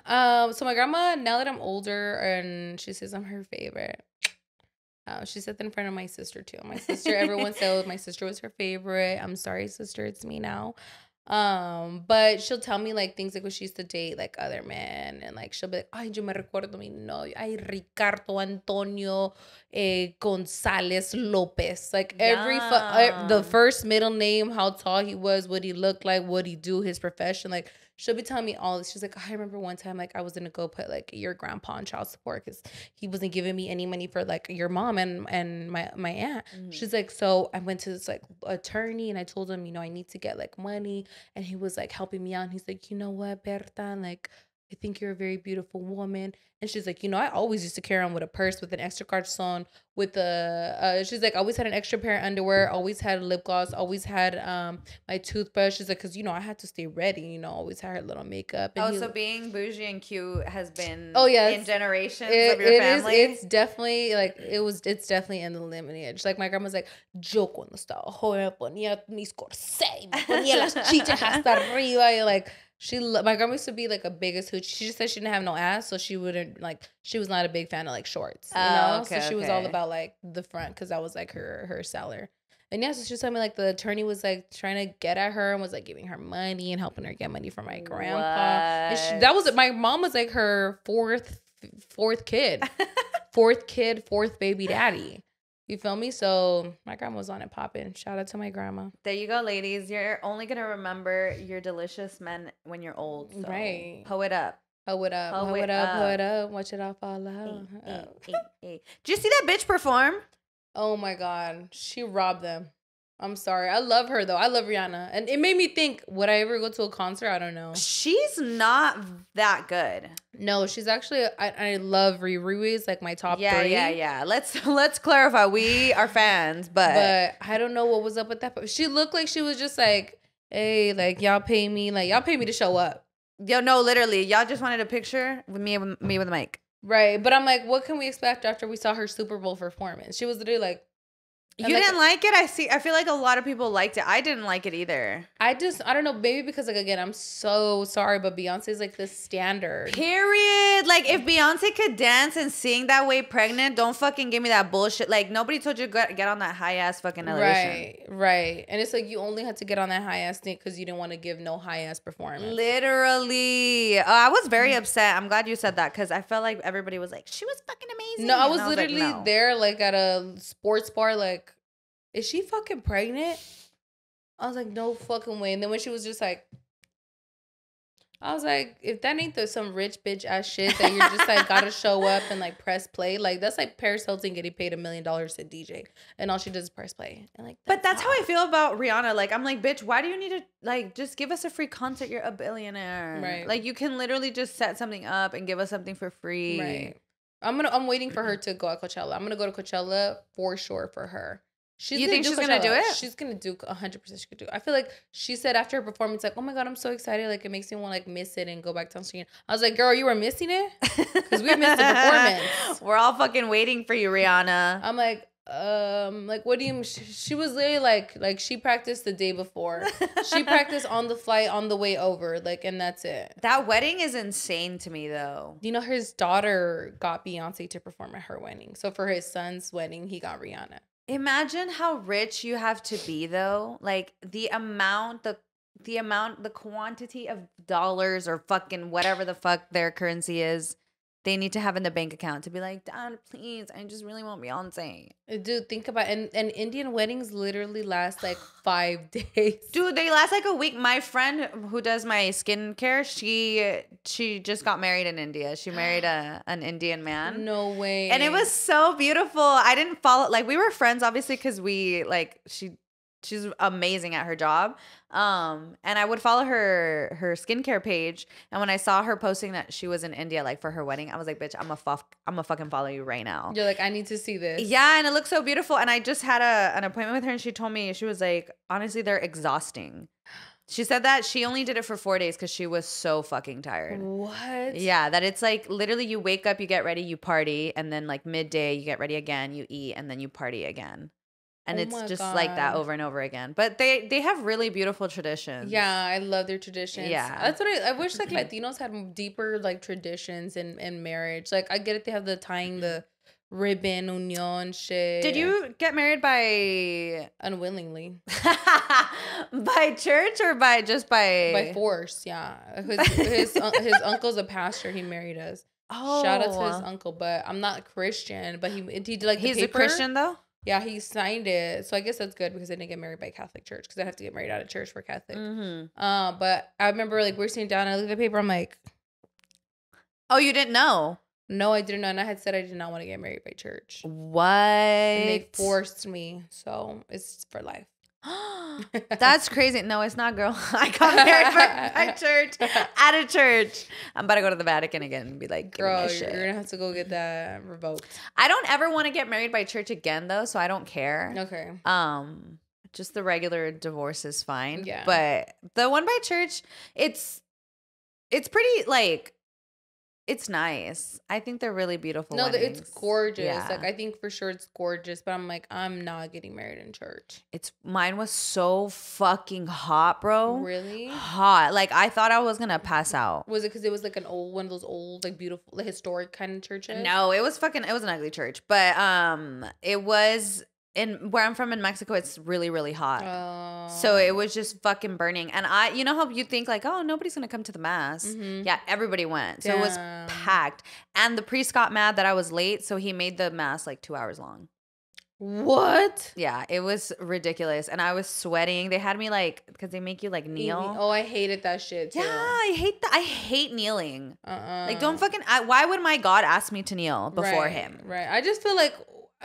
Speaker 2: So my grandma, now that I'm older, and she says I'm her favorite. She said that in front of my sister too. My sister, everyone said my sister was her favorite. I'm sorry, sister, it's me now. But she'll tell me like things like when she used to date like other men, and like she'll be like, ay, yo me recuerdo mi novio, ay, Ricardo Antonio Gonzalez Lopez. Like the first middle name, how tall he was, what he looked like, what he do, his profession. Like, she'll be telling me all this. She's like, I remember one time like I was gonna go put like your grandpa on child support because he wasn't giving me any money for like your mom and my aunt. She's like, so I went to this like attorney, and I told him, you know, I need to get like money, and he was like helping me out. And he's like, you know what, Berta, like, I think you're a very beautiful woman. And she's like, you know, I always used to carry on with a purse with an extra calzone, with she's like, I always had an extra pair of underwear, always had lip gloss, always had my toothbrush. She's like, because, you know, I had to stay ready, you know, always had her little makeup. And
Speaker 1: so being bougie and cute has been in generations of your family?
Speaker 2: It's definitely, like, it's definitely in the lineage. Like, my grandma's like, yo cuando estaba joven ponía mis corsés, ponía las chichas hasta arriba, y like, my grandma used to be like a biggest hooch. She just said she didn't have no ass, so she wouldn't like. She was not a big fan of like shorts, you know. Okay, so she was all about like the front, because that was like her seller. And yeah, so she was telling me like the attorney was like trying to get at her and was like giving her money and helping her get money from my grandpa. And my mom was like her fourth kid, fourth baby daddy. You feel me? So my grandma was on it popping. Shout out to my grandma.
Speaker 1: There you go, ladies. You're only going to remember your delicious men when you're old. So
Speaker 2: right.
Speaker 1: Hoe it up.
Speaker 2: Hoe it up. Hoe it up. Hoe it up. Watch it all fall out.
Speaker 1: Did you see that bitch perform?
Speaker 2: Oh my God. She robbed them. I'm sorry. I love her though. I love Rihanna. And it made me think, would I ever go to a concert? I don't know.
Speaker 1: She's not that good.
Speaker 2: No, she's actually, I love Riri. Is like my top 3.
Speaker 1: Yeah. Let's clarify. We are fans, but
Speaker 2: I don't know what was up with that. But she looked like she was just like, hey, like y'all pay me to show up.
Speaker 1: Yo, no, literally. Y'all just wanted a picture with me with the mic.
Speaker 2: Right. But I'm like, what can we expect after we saw her Super Bowl performance? She was literally like,
Speaker 1: You didn't like it? I feel like a lot of people liked it. I didn't like it either.
Speaker 2: I don't know, maybe because like again, I'm so sorry, but Beyonce's like the standard.
Speaker 1: Period. Like if Beyonce could dance and sing that way pregnant, don't fucking give me that bullshit. Like nobody told you to get on that high ass fucking elevation.
Speaker 2: Right. And it's like you only had to get on that high ass thing because you didn't want to give no high ass performance.
Speaker 1: Literally. I was very upset. I'm glad you said that because I felt like everybody was like, she was fucking amazing.
Speaker 2: No, I was literally there like at a sports bar like, is she fucking pregnant? I was like, no fucking way. And then when she was just like, I was like, if that ain't some rich bitch ass shit that you're just like gotta show up and like press play, like that's like Paris Hilton getting paid $1 million to DJ and all she does is press play. And like,
Speaker 1: but that's how I feel about Rihanna. Like I'm like, bitch, why do you need to like just give us a free concert? You're a billionaire,
Speaker 2: right?
Speaker 1: Like you can literally just set something up and give us something for free,
Speaker 2: right? I'm waiting for her to go at Coachella. I'm gonna go to Coachella for sure for her.
Speaker 1: You think she's gonna do it?
Speaker 2: She's gonna do 100%. She could do it. I feel like she said after her performance, like, "Oh my god, I'm so excited! Like, it makes me want to like miss it and go back to screen." I was like, "Girl, you were missing it because we missed the performance.
Speaker 1: We're all fucking waiting for you, Rihanna."
Speaker 2: I'm like, what do you? She was literally like she practiced the day before. She practiced on the flight on the way over, like, and that's it.
Speaker 1: That wedding is insane to me, though.
Speaker 2: You know, his daughter got Beyonce to perform at her wedding. So for his son's wedding, he got Rihanna.
Speaker 1: Imagine how rich you have to be, though. Like the quantity of dollars or fucking whatever the fuck their currency is, they need to have in the bank account to be like, Dad, please, I just really want Beyonce.
Speaker 2: Dude, think about it. And Indian weddings literally last like 5 days.
Speaker 1: Dude, they last like a week. My friend who does my skincare, she just got married in India. She married an Indian man.
Speaker 2: No way.
Speaker 1: And it was so beautiful. I didn't follow, like we were friends obviously because we like she's amazing at her job. And I would follow her skincare page. And when I saw her posting that she was in India, like for her wedding, I was like, bitch, I'm a fucking follow you right now.
Speaker 2: You're like, I need to see this.
Speaker 1: Yeah. And it looks so beautiful. And I just had an appointment with her and she told me, she was like, honestly, they're exhausting. She said that she only did it for 4 days because she was so fucking tired.
Speaker 2: What?
Speaker 1: Yeah, that it's like literally you wake up, you get ready, you party. And then like midday, you get ready again, you eat, and then you party again. And it's just like that over and over again. But they have really beautiful traditions.
Speaker 2: Yeah, I love their traditions.
Speaker 1: Yeah.
Speaker 2: That's what I wish like Latinos had deeper like traditions in marriage. Like I get it, they have the tying the ribbon, union shit.
Speaker 1: Did you get married by
Speaker 2: unwillingly?
Speaker 1: By church or by
Speaker 2: force, yeah. His uncle's a pastor, he married us. Oh. Shout out to his uncle, but I'm not Christian, but he did like
Speaker 1: he's a Christian though?
Speaker 2: Yeah, he signed it. So I guess that's good because I didn't get married by Catholic church because I have to get married out of church for Catholic. Mm-hmm. But I remember like we're sitting down and I looked at the paper. I'm like,
Speaker 1: oh, you didn't know?
Speaker 2: No, I didn't know. And I had said I did not want to get married by church.
Speaker 1: What?
Speaker 2: And they forced me. So it's for life.
Speaker 1: That's crazy. No, it's not, girl. I got married by church at a church. I'm about to go to the Vatican again and be like,
Speaker 2: girl, you're gonna have to go get that revoked.
Speaker 1: I don't ever want to get married by church again though, so I don't care.
Speaker 2: Okay.
Speaker 1: Just the regular divorce is fine.
Speaker 2: Yeah.
Speaker 1: But the one by church, it's pretty like it's nice. I think they're really beautiful.
Speaker 2: No,
Speaker 1: weddings.
Speaker 2: It's gorgeous.
Speaker 1: Yeah.
Speaker 2: Like I think for sure it's gorgeous, but I'm like, I'm not getting married in church.
Speaker 1: Mine was so fucking hot, bro.
Speaker 2: Really?
Speaker 1: Hot. Like I thought I was gonna pass out.
Speaker 2: Was it because it was like one of those old, like beautiful, like, historic kind of churches?
Speaker 1: No, it was an ugly church. But it was where I'm from in Mexico, it's really, really hot. So it was just fucking burning. And you know how you think like, oh, nobody's going to come to the mass. Mm-hmm. Yeah, everybody went. So it was packed. And the priest got mad that I was late. So he made the mass like 2 hours long.
Speaker 2: What?
Speaker 1: Yeah, it was ridiculous. And I was sweating. They had me like, because they make you like kneel.
Speaker 2: Oh, I hated that shit too.
Speaker 1: Yeah, I hate that. I hate kneeling. Like don't fucking, why would my God ask me to kneel before him?
Speaker 2: Right. I just feel like,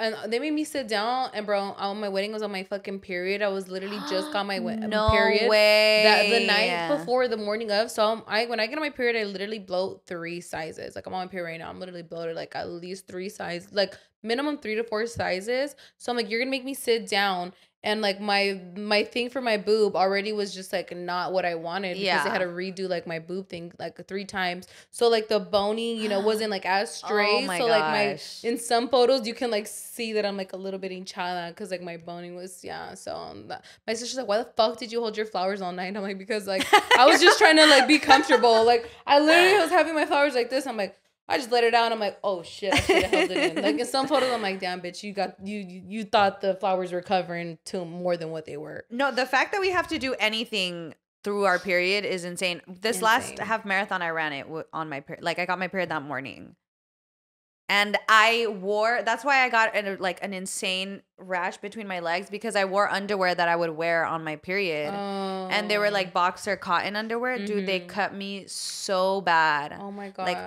Speaker 2: and they made me sit down, and bro, my wedding was on my fucking period. I was literally just got my period.
Speaker 1: No way.
Speaker 2: The night before, the morning of. So when I get on my period, I literally bloat 3 sizes. Like I'm on my period right now. I'm literally bloated like at least 3 sizes, like minimum 3 to 4 sizes. So I'm like, you're gonna make me sit down And like my thing for my boob already was just like not what I wanted because they had to redo like my boob thing like 3 times. So like the boning, you know, wasn't like as straight.
Speaker 1: my
Speaker 2: so like
Speaker 1: gosh.
Speaker 2: in some photos you can like see that I'm like a little bit hinchada because like my boning was So my sister's like, why the fuck did you hold your flowers all night? I'm like, because like I was just trying to like be comfortable. Like I literally was having my flowers like this. I'm like, I just let it out. I'm like, oh shit, I should have held it in. Like in some photos, I'm like, damn, bitch, you thought the flowers were covering to more than what they were.
Speaker 1: No, the fact that we have to do anything through our period is insane. This last half marathon, I ran it on my period. Like I got my period that morning. And that's why I got an insane rash between my legs because I wore underwear that I would wear on my period.
Speaker 2: Oh.
Speaker 1: And they were like boxer cotton underwear. Mm-hmm. Dude, they cut me so bad.
Speaker 2: Oh my God.
Speaker 1: Like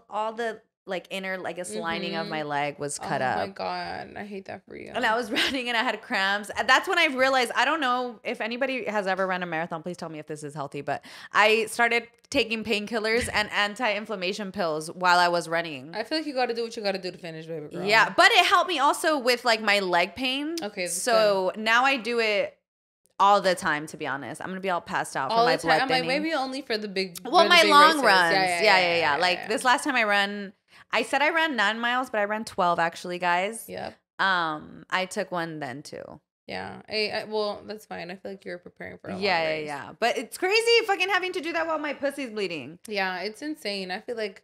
Speaker 1: all the like inner, I guess, lining of my leg was cut up.
Speaker 2: Oh my God. I hate that for you.
Speaker 1: And I was running and I had cramps. That's when I realized, I don't know if anybody has ever run a marathon. Please tell me if this is healthy. But I started taking painkillers and anti-inflammation pills while I was running.
Speaker 2: I feel like you got to do what you got to do to finish, baby girl.
Speaker 1: Yeah. But it helped me also with like my leg pain.
Speaker 2: Okay.
Speaker 1: So now I do it all the time, to be honest. I'm going to be all passed out
Speaker 2: all
Speaker 1: from my
Speaker 2: the time.
Speaker 1: blood
Speaker 2: I'm
Speaker 1: thinning.
Speaker 2: like, maybe only for the big
Speaker 1: Well, my
Speaker 2: big
Speaker 1: long
Speaker 2: races.
Speaker 1: runs.
Speaker 2: Yeah.
Speaker 1: Like this last time I said I ran 9 miles, but I ran 12 actually, guys.
Speaker 2: Yep.
Speaker 1: I took one then too.
Speaker 2: Yeah. Well, that's fine. I feel like you're preparing for a long race.
Speaker 1: Yeah. But it's crazy fucking having to do that while my pussy's bleeding.
Speaker 2: Yeah, it's insane. I feel like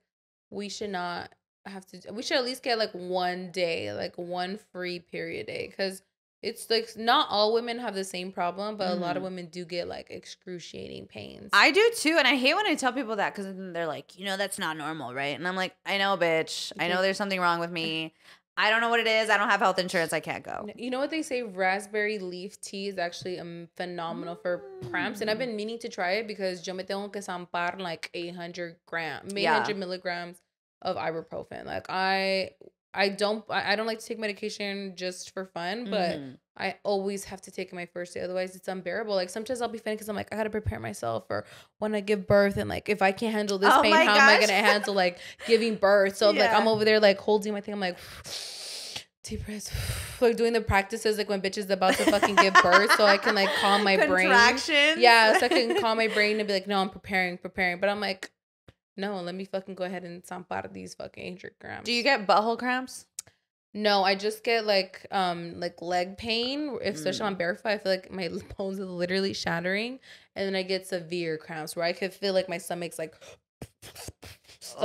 Speaker 2: we should not have to. We should at least get like one day, like one free period day, because it's like not all women have the same problem, but a lot of women do get like excruciating pains.
Speaker 1: I do too, and I hate when I tell people that because they're like, that's not normal, right? And I'm like, I know, bitch. I know there's something wrong with me. I don't know what it is. I don't have health insurance. I can't go.
Speaker 2: You know what they say? Raspberry leaf tea is actually phenomenal for cramps, and I've been meaning to try it because yo me tengo que zampar like 800 milligrams of ibuprofen. Like I don't like to take medication just for fun, but I always have to take it my first day. Otherwise, it's unbearable. Like sometimes I'll be funny because I'm like, I gotta prepare myself for when I give birth, and like if I can't handle this pain, how am I gonna handle like giving birth? So like I'm over there like holding my thing. I'm like deep breaths, like doing the practices like when bitches about to fucking give birth, so I can like calm my brain. Yeah, so I can calm my brain and be like, no, I'm preparing. But I'm like, no, let me fucking go ahead and zampar these fucking 800 grams.
Speaker 1: Do you get butthole cramps?
Speaker 2: No, I just get like leg pain, especially on barefoot. I feel like my bones are literally shattering, and then I get severe cramps where I could feel like my stomach's like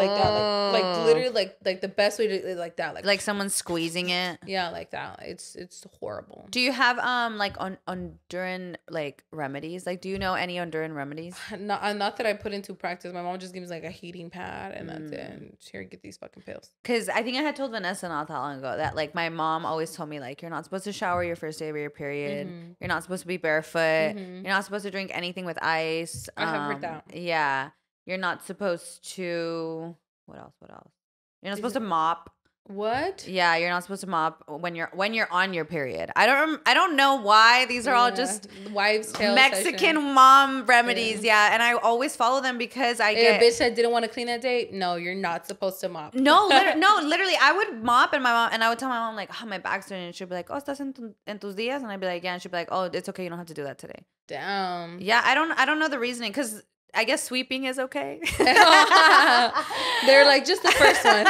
Speaker 2: that, like literally like the best way to like that,
Speaker 1: like someone squeezing it.
Speaker 2: Yeah, like that. It's horrible.
Speaker 1: Do you have like Honduran like remedies? Like, do you know any Honduran remedies?
Speaker 2: Not that I put into practice. My mom just gives me like a heating pad and that's it. And here, get these fucking pills.
Speaker 1: Because I think I had told Vanessa not that long ago that like my mom always told me like, you're not supposed to shower your first day of your period. You're not supposed to be barefoot. You're not supposed to drink anything with ice.
Speaker 2: I have heard that.
Speaker 1: Yeah. You're not supposed to. What else? You're not supposed to mop.
Speaker 2: What?
Speaker 1: Yeah, you're not supposed to mop when you're on your period. I don't know why these are all just
Speaker 2: wives' tale
Speaker 1: Mexican mom remedies. Yeah, and I always follow them because I get
Speaker 2: a bitch that didn't want to clean that day. No, you're not supposed to mop.
Speaker 1: No, literally, I would mop and I would tell my mom like, oh, my back's hurting, and she'd be like, oh, estás en tus días, and I'd be like, yeah, and she'd be like, oh, it's okay, you don't have to do that today.
Speaker 2: Damn.
Speaker 1: Yeah, I don't know the reasoning because I guess sweeping is okay.
Speaker 2: They're like, just the first one.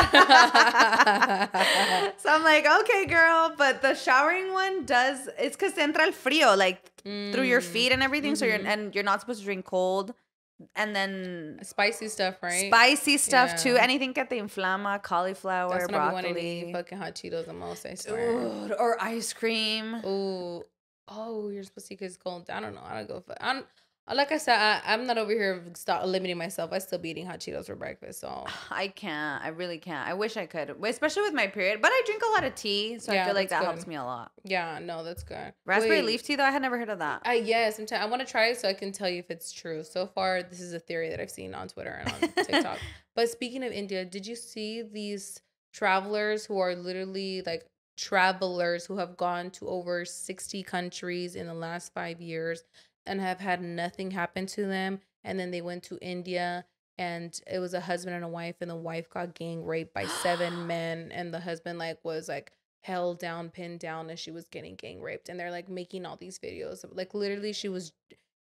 Speaker 1: So I'm like, okay, girl. But the showering one does, it's because entra el frío, like through your feet and everything. So you're not supposed to drink cold. And then
Speaker 2: spicy stuff, right?
Speaker 1: Spicy stuff too. Anything que te inflama, cauliflower,
Speaker 2: that's
Speaker 1: broccoli.
Speaker 2: That's when I want to eat fucking hot Cheetos the most, I swear.
Speaker 1: Ooh, or ice cream.
Speaker 2: Ooh. Oh, you're supposed to eat because it's cold. I don't know. I don't go for it. Like I said, I'm not over here limiting myself. I still be eating hot Cheetos for breakfast, so
Speaker 1: I can't. I really can't. I wish I could, especially with my period. But I drink a lot of tea, so I feel like that helps me a lot.
Speaker 2: Yeah, no, that's good.
Speaker 1: Raspberry leaf tea, though, I had never heard of that.
Speaker 2: Yes, I want to try it so I can tell you if it's true. So far, this is a theory that I've seen on Twitter and on TikTok. But speaking of India, did you see these travelers who are literally like travelers who have gone to over 60 countries in the last 5 years? And have had nothing happen to them, and then they went to India, and it was a husband and a wife, and the wife got gang raped by 7 men, and the husband was held down, pinned down, and she was getting gang raped. And they're like making all these videos. Like literally she was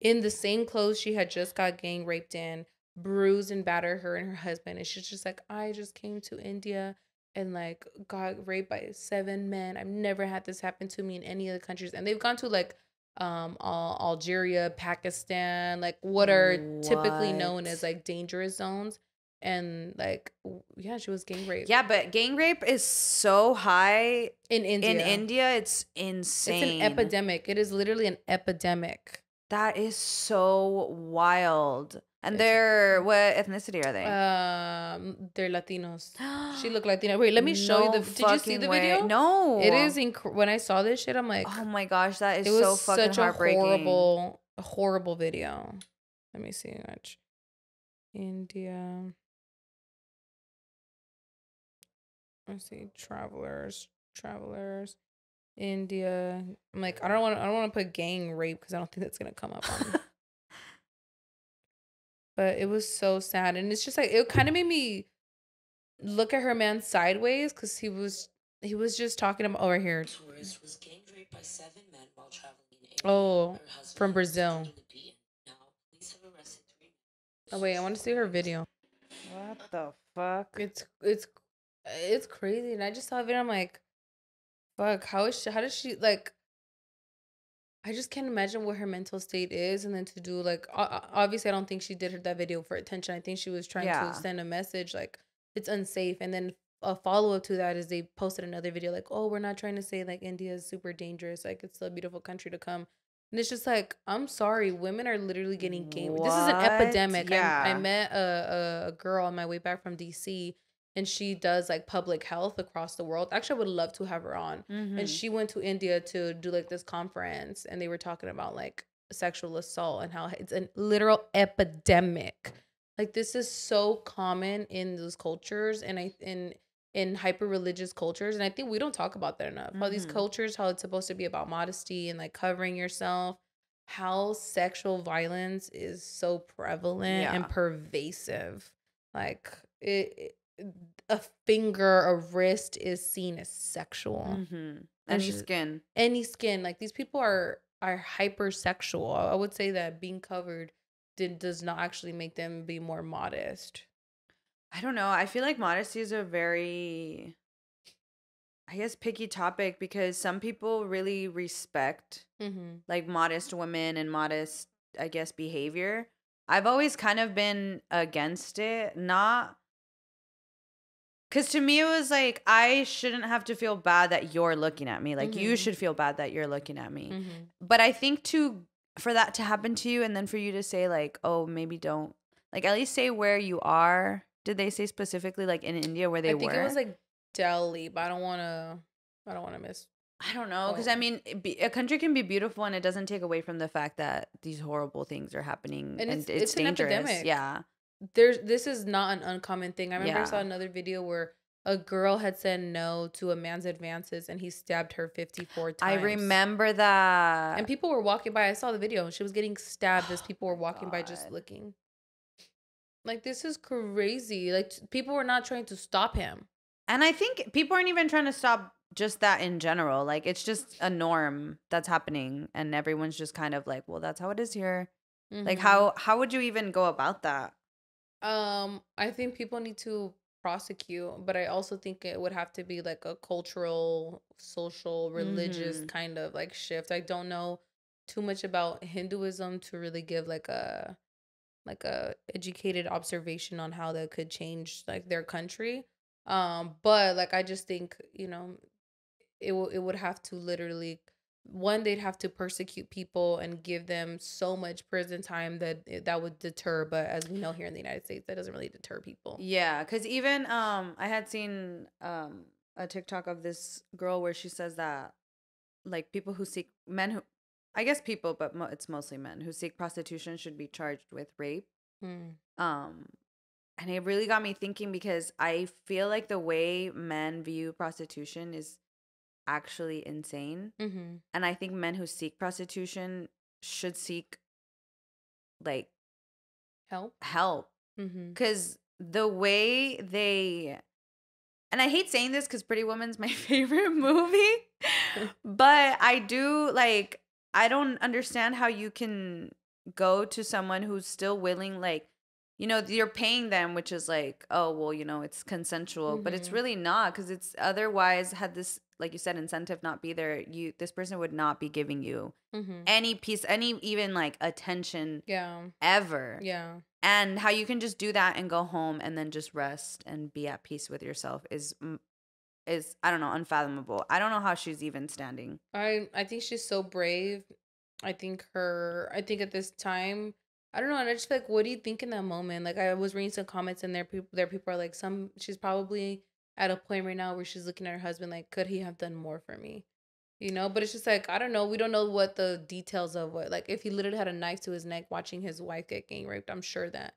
Speaker 2: in the same clothes she had just got gang raped in, bruised and battered her and her husband. And she's just like, I just came to India and like got raped by 7 men. I've never had this happen to me in any of the countries. And they've gone to like Algeria, Pakistan, like what are typically known as like dangerous zones. And like, yeah, she was gang raped.
Speaker 1: Yeah, but gang rape is so high
Speaker 2: in India.
Speaker 1: In India, it's insane.
Speaker 2: It's an epidemic. It is literally an epidemic.
Speaker 1: That is so wild. And they're, what ethnicity are they?
Speaker 2: They're Latinos. She looked Latina. Wait, let me show you the. Did you see the video?
Speaker 1: No.
Speaker 2: It is when I saw this shit, I'm like,
Speaker 1: oh my gosh, that is so fucking heartbreaking.
Speaker 2: It was such a horrible video. Let me see much. India. Let's see, travelers, India. I'm like, I don't want to put gang rape because I don't think that's gonna come up on me. But it was so sad, and it's just like it kind of made me look at her man sideways because he was just talking about over here. Was gang raped by 7 men while traveling in India. Oh, from Brazil. Oh wait, I want to see her video.
Speaker 1: What the fuck?
Speaker 2: It's crazy, and I just saw a video. I'm like, fuck. How does she like? I just can't imagine what her mental state is, and then to do like obviously I don't think she did that video for attention. I think she was trying to send a message like it's unsafe, and then a follow up to that is they posted another video like, oh, we're not trying to say like India is super dangerous, like it's a beautiful country to come. And it's just like, I'm sorry, women are literally getting game. This is an epidemic. Yeah. I met a girl on my way back from DC, and she does like public health across the world. Actually, I would love to have her on. Mm-hmm. And she went to India to do like this conference, and they were talking about like sexual assault and how it's a literal epidemic. Like this is so common in those cultures, and in hyper religious cultures, and I think we don't talk about that enough. Mm-hmm. How these cultures, how it's supposed to be about modesty and like covering yourself, how sexual violence is so prevalent and pervasive. Like a finger, a wrist is seen as sexual.
Speaker 1: Mm-hmm. Any skin. Like these people are hypersexual. I would say that being covered does not actually make them be more modest. I don't know. I feel like modesty is a very, I guess, picky topic because some people really respect like modest women and modest, I guess, behavior. I've always kind of been against it. Not because to me it was like I shouldn't have to feel bad that you're looking at me. Like you should feel bad that you're looking at me. Mm-hmm. But I think for that to happen to you and then for you to say like, oh, maybe don't, like at least say where you are. Did they say specifically like in India where they were?
Speaker 2: I think it was like Delhi, but I don't want to miss.
Speaker 1: I don't know because I mean, a country can be beautiful and it doesn't take away from the fact that these horrible things are happening and it's dangerous. An epidemic. Yeah,
Speaker 2: this is not an uncommon thing. I remember I saw another video where a girl had said no to a man's advances and he stabbed her 54 times.
Speaker 1: I remember that.
Speaker 2: And people were walking by. I saw the video. She was getting stabbed as people were walking by just looking. Like, this is crazy. Like, people were not trying to stop him.
Speaker 1: And I think people aren't even trying to stop just that in general. Like, it's just a norm that's happening. And everyone's just kind of like, well, that's how it is here. Mm-hmm. Like, how would you even go about that?
Speaker 2: I think people need to prosecute. But I also think it would have to be, like, a cultural, social, religious kind of, like, shift. I don't know too much about Hinduism to really give, like a educated observation on how that could change like their country. But like I just think, you know, it would have to literally they'd have to persecute people and give them so much prison time that would deter. But as we know here in the United States, that doesn't really deter people.
Speaker 1: Yeah, because even I had seen a TikTok of this girl where she says that like people who seek men who I guess people, but it's mostly men who seek prostitution should be charged with rape. And it really got me thinking because I feel like the way men view prostitution is actually insane. Mm-hmm. And I think men who seek prostitution should seek like help. Because the way they and I hate saying this because Pretty Woman's my favorite movie, but I do like, I don't understand how you can go to someone who's still willing, like, you know, you're paying them, which is like, oh, well, you know, it's consensual, but it's really not, because it's otherwise, had this, like you said, incentive not be there, this person would not be giving you any piece, any even like attention ever.
Speaker 2: Yeah.
Speaker 1: And how you can just do that and go home and then just rest and be at peace with yourself is I don't know, unfathomable. I don't know how she's even standing.
Speaker 2: I think she's so brave. I think at this time, I don't know, and I just feel like, what do you think in that moment? Like, I was reading some comments, and people are like, she's probably at a point right now where she's looking at her husband like, could he have done more for me? You know, but it's just like, I don't know. We don't know what the details of what, like, if he literally had a knife to his neck watching his wife get gang raped, I'm sure that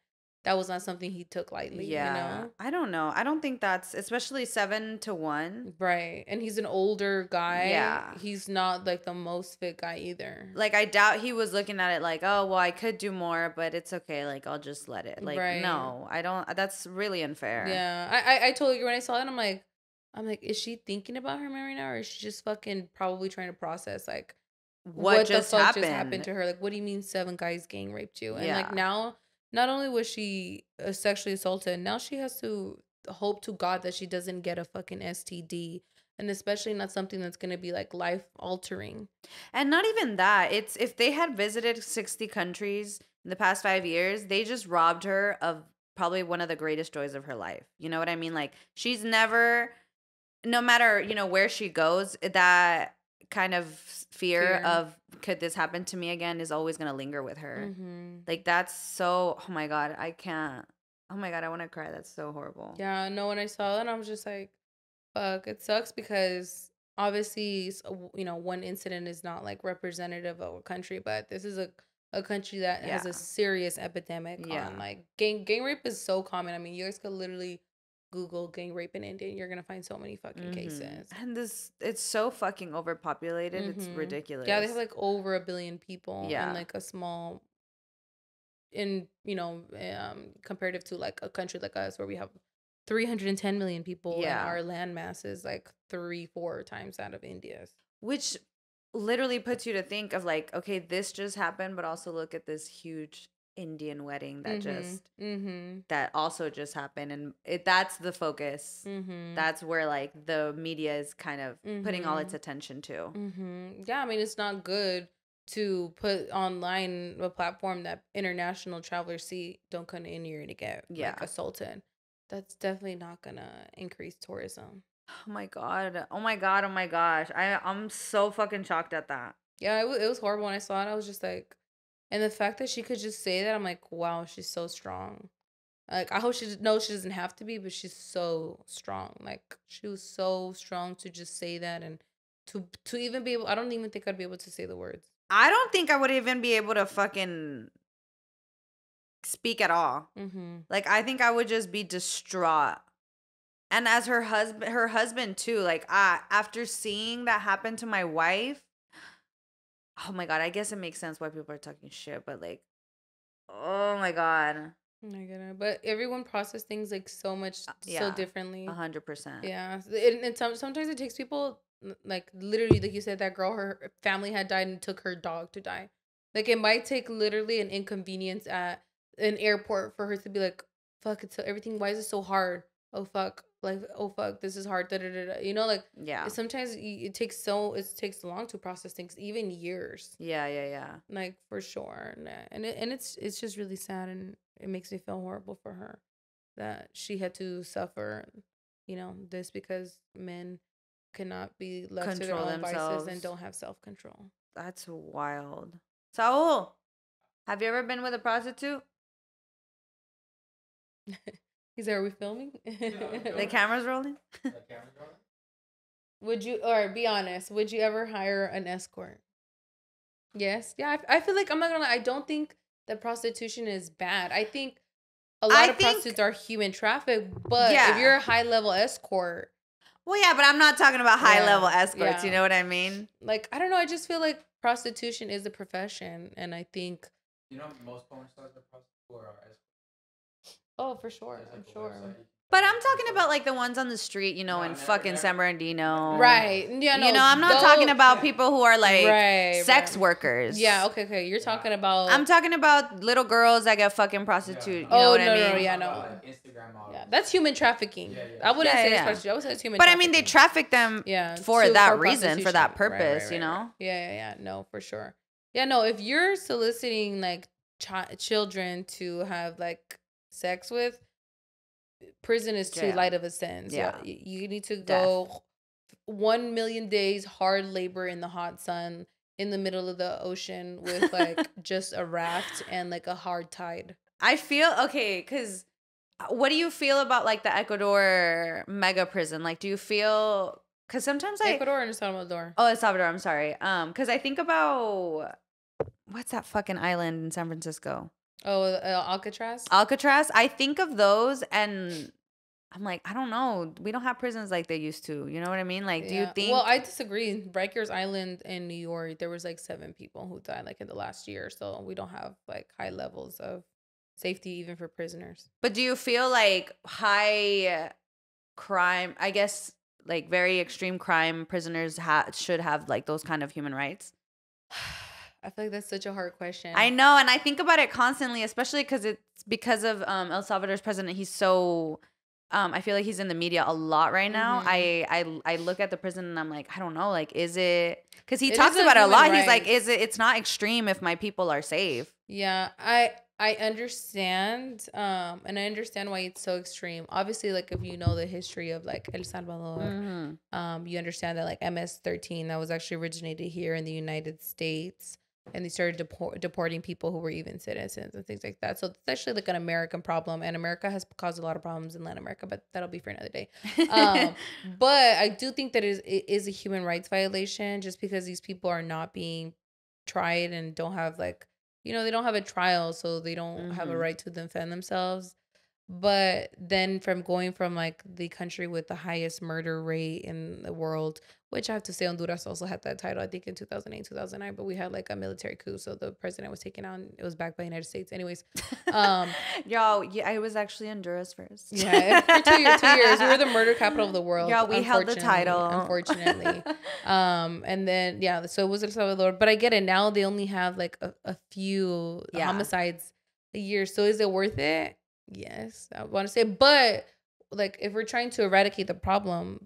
Speaker 2: was not something he took lightly.
Speaker 1: Yeah.
Speaker 2: You know?
Speaker 1: I don't know. I don't think that's, especially 7-1.
Speaker 2: Right. And he's an older guy.
Speaker 1: Yeah.
Speaker 2: He's not like the most fit guy either.
Speaker 1: Like, I doubt he was looking at it like, oh, well, I could do more, but it's okay. Like, I'll just let it. Like, no, I don't. That's really unfair.
Speaker 2: Yeah. I told you when I saw it, I'm like, is she thinking about her man right now, or is she just fucking probably trying to process like what just the fuck just happened to her? Like, what do you mean 7 guys gang raped you? And like, now, not only was she sexually assaulted, now she has to hope to God that she doesn't get a fucking STD, and especially not something that's gonna be like life altering.
Speaker 1: And not even that. It's, if they had visited 60 countries in the past 5 years, they just robbed her of probably one of the greatest joys of her life. You know what I mean? Like, she's never, no matter, you know, where she goes, that kind of fear of, could this happen to me again, is always going to linger with her. Like, that's so, oh my God, I can't. Oh my God, I want to cry. That's so horrible.
Speaker 2: Yeah, no, when I saw that, I was just like, fuck, it sucks, because obviously, you know, one incident is not like representative of a country, but this is a country that has a serious epidemic on like gang rape is so common. I mean, you guys could literally Google gang rape in India, and you're gonna find so many fucking cases.
Speaker 1: And it's so fucking overpopulated. It's ridiculous.
Speaker 2: Yeah, they have like over 1 billion people in like a small, in, you know, comparative to like a country like us where we have 310 million people, and our land mass is like 3-4 times that of India's.
Speaker 1: Which literally puts you to think of like, okay, this just happened, but also look at this huge Indian wedding that that also just happened, and that's the focus. That's where like the media is kind of putting all its attention to.
Speaker 2: Yeah, I mean, it's not good to put online a platform that international travelers see, don't come to India to get like assaulted. That's definitely not gonna increase tourism.
Speaker 1: Oh my God. Oh my God. Oh my gosh. I'm so fucking shocked at that.
Speaker 2: Yeah, it was horrible when I saw it. I was just like, and the fact that she could just say that, I'm like, wow, she's so strong. Like, I hope she knows she doesn't have to be, but she's so strong. Like, she was so strong to just say that, and to even be able, I don't even think I'd be able to say the words.
Speaker 1: I don't think I would even be able to fucking speak at all. Like, I think I would just be distraught. And as her husband too, like, after seeing that happen to my wife, oh my God, I guess it makes sense why people are talking shit, but like, oh my God.
Speaker 2: I get it. But everyone processes things like so much, so differently.
Speaker 1: 100%.
Speaker 2: Yeah. And sometimes it takes people, like, literally, like you said, that girl, her family had died and took her dog to die. Like, it might take literally an inconvenience at an airport for her to be like, fuck, it's everything, why is it so hard? Oh fuck, like, oh fuck, this is hard, da da da da. You know, like, sometimes it takes long to process things, even years.
Speaker 1: Yeah.
Speaker 2: Like, for sure. And it's just really sad, and it makes me feel horrible for her that she had to suffer, you know, this, because men cannot be left to their own vices and don't have self-control.
Speaker 1: That's wild. Saul, have you ever been with a prostitute?
Speaker 2: He's there. Are we filming?
Speaker 1: The camera's rolling?
Speaker 2: Would you, or be honest, would you ever hire an escort? Yes. Yeah, I feel like, I'm not gonna lie, I don't think that prostitution is bad. I think a lot of prostitutes are human trafficked, but if you're a high-level escort.
Speaker 1: Well, yeah, but I'm not talking about high-level escorts, you know what I mean?
Speaker 2: Like, I don't know, I just feel like prostitution is a profession, and I think...
Speaker 3: You know, most porn stars are prostitutes or are escorts.
Speaker 2: Oh, for sure. I'm sure.
Speaker 1: But I'm talking about like the ones on the street, in fucking San Bernardino.
Speaker 2: Right. Yeah, no.
Speaker 1: I'm not talking about people who are like sex workers.
Speaker 2: Yeah, okay. You're talking about...
Speaker 1: I'm talking about little girls that get fucking prostituted. You know what I mean?
Speaker 2: No, yeah, no.
Speaker 3: Like Instagram models.
Speaker 2: Yeah, that's human trafficking. I wouldn't say it's prostitution. I would say it's human
Speaker 1: trafficking. But
Speaker 2: I
Speaker 1: mean, they traffic them for that reason, for that purpose,
Speaker 2: Yeah. No, for sure. Yeah, no, if you're soliciting like children to have like sex with, prison is too light of a sentence. Yeah. You need to go 1 million days hard labor in the hot sun in the middle of the ocean with like just a raft and like a hard tide.
Speaker 1: I feel okay, because what do you feel about like the Ecuador mega prison? Like, do you feel, because sometimes
Speaker 2: Ecuador and Salvador.
Speaker 1: Oh, it's Salvador. I'm sorry. Because I think about, what's that fucking island in San Francisco?
Speaker 2: Oh, Alcatraz?
Speaker 1: Alcatraz. I think of those and I'm like, I don't know. We don't have prisons like they used to. You know what I mean? Like, do you think...
Speaker 2: Well, I disagree. Rikers Island in New York, there was like 7 people who died like in the last year. So we don't have like high levels of safety even for prisoners.
Speaker 1: But do you feel like high crime, I guess, like very extreme crime prisoners should have like those kind of human rights?
Speaker 2: I feel like that's such a hard question.
Speaker 1: I know, and I think about it constantly, especially because it's because of El Salvador's president. He's so, I feel like he's in the media a lot right now. I look at the prison and I'm like, I don't know, like, is it? Because he talks about it a lot. He's like, it's not extreme if my people are safe.
Speaker 2: Yeah, I understand, and I understand why it's so extreme. Obviously, like if you know the history of like El Salvador, you understand that like MS-13 that was actually originated here in the United States. And they started deporting people who were even citizens and things like that. So it's actually like an American problem. And America has caused a lot of problems in Latin America, but that'll be for another day. But I do think that it is a human rights violation just because these people are not being tried and don't have like, they don't have a trial. So they don't have a right to defend themselves. But then from going from like the country with the highest murder rate in the world, which I have to say Honduras also had that title, I think in 2008, 2009, but we had like a military coup. So the president was taken out and it was backed by the United States. Anyways.
Speaker 1: Y'all, yeah, I was actually Honduras first.
Speaker 2: Yeah, for 2 years. We were the murder capital of the world.
Speaker 1: Yeah, we held the title.
Speaker 2: Unfortunately. And then, so it was El Salvador. But I get it. Now they only have like a few homicides a year. So is it worth it? Yes, I want to say, but like if we're trying to eradicate the problem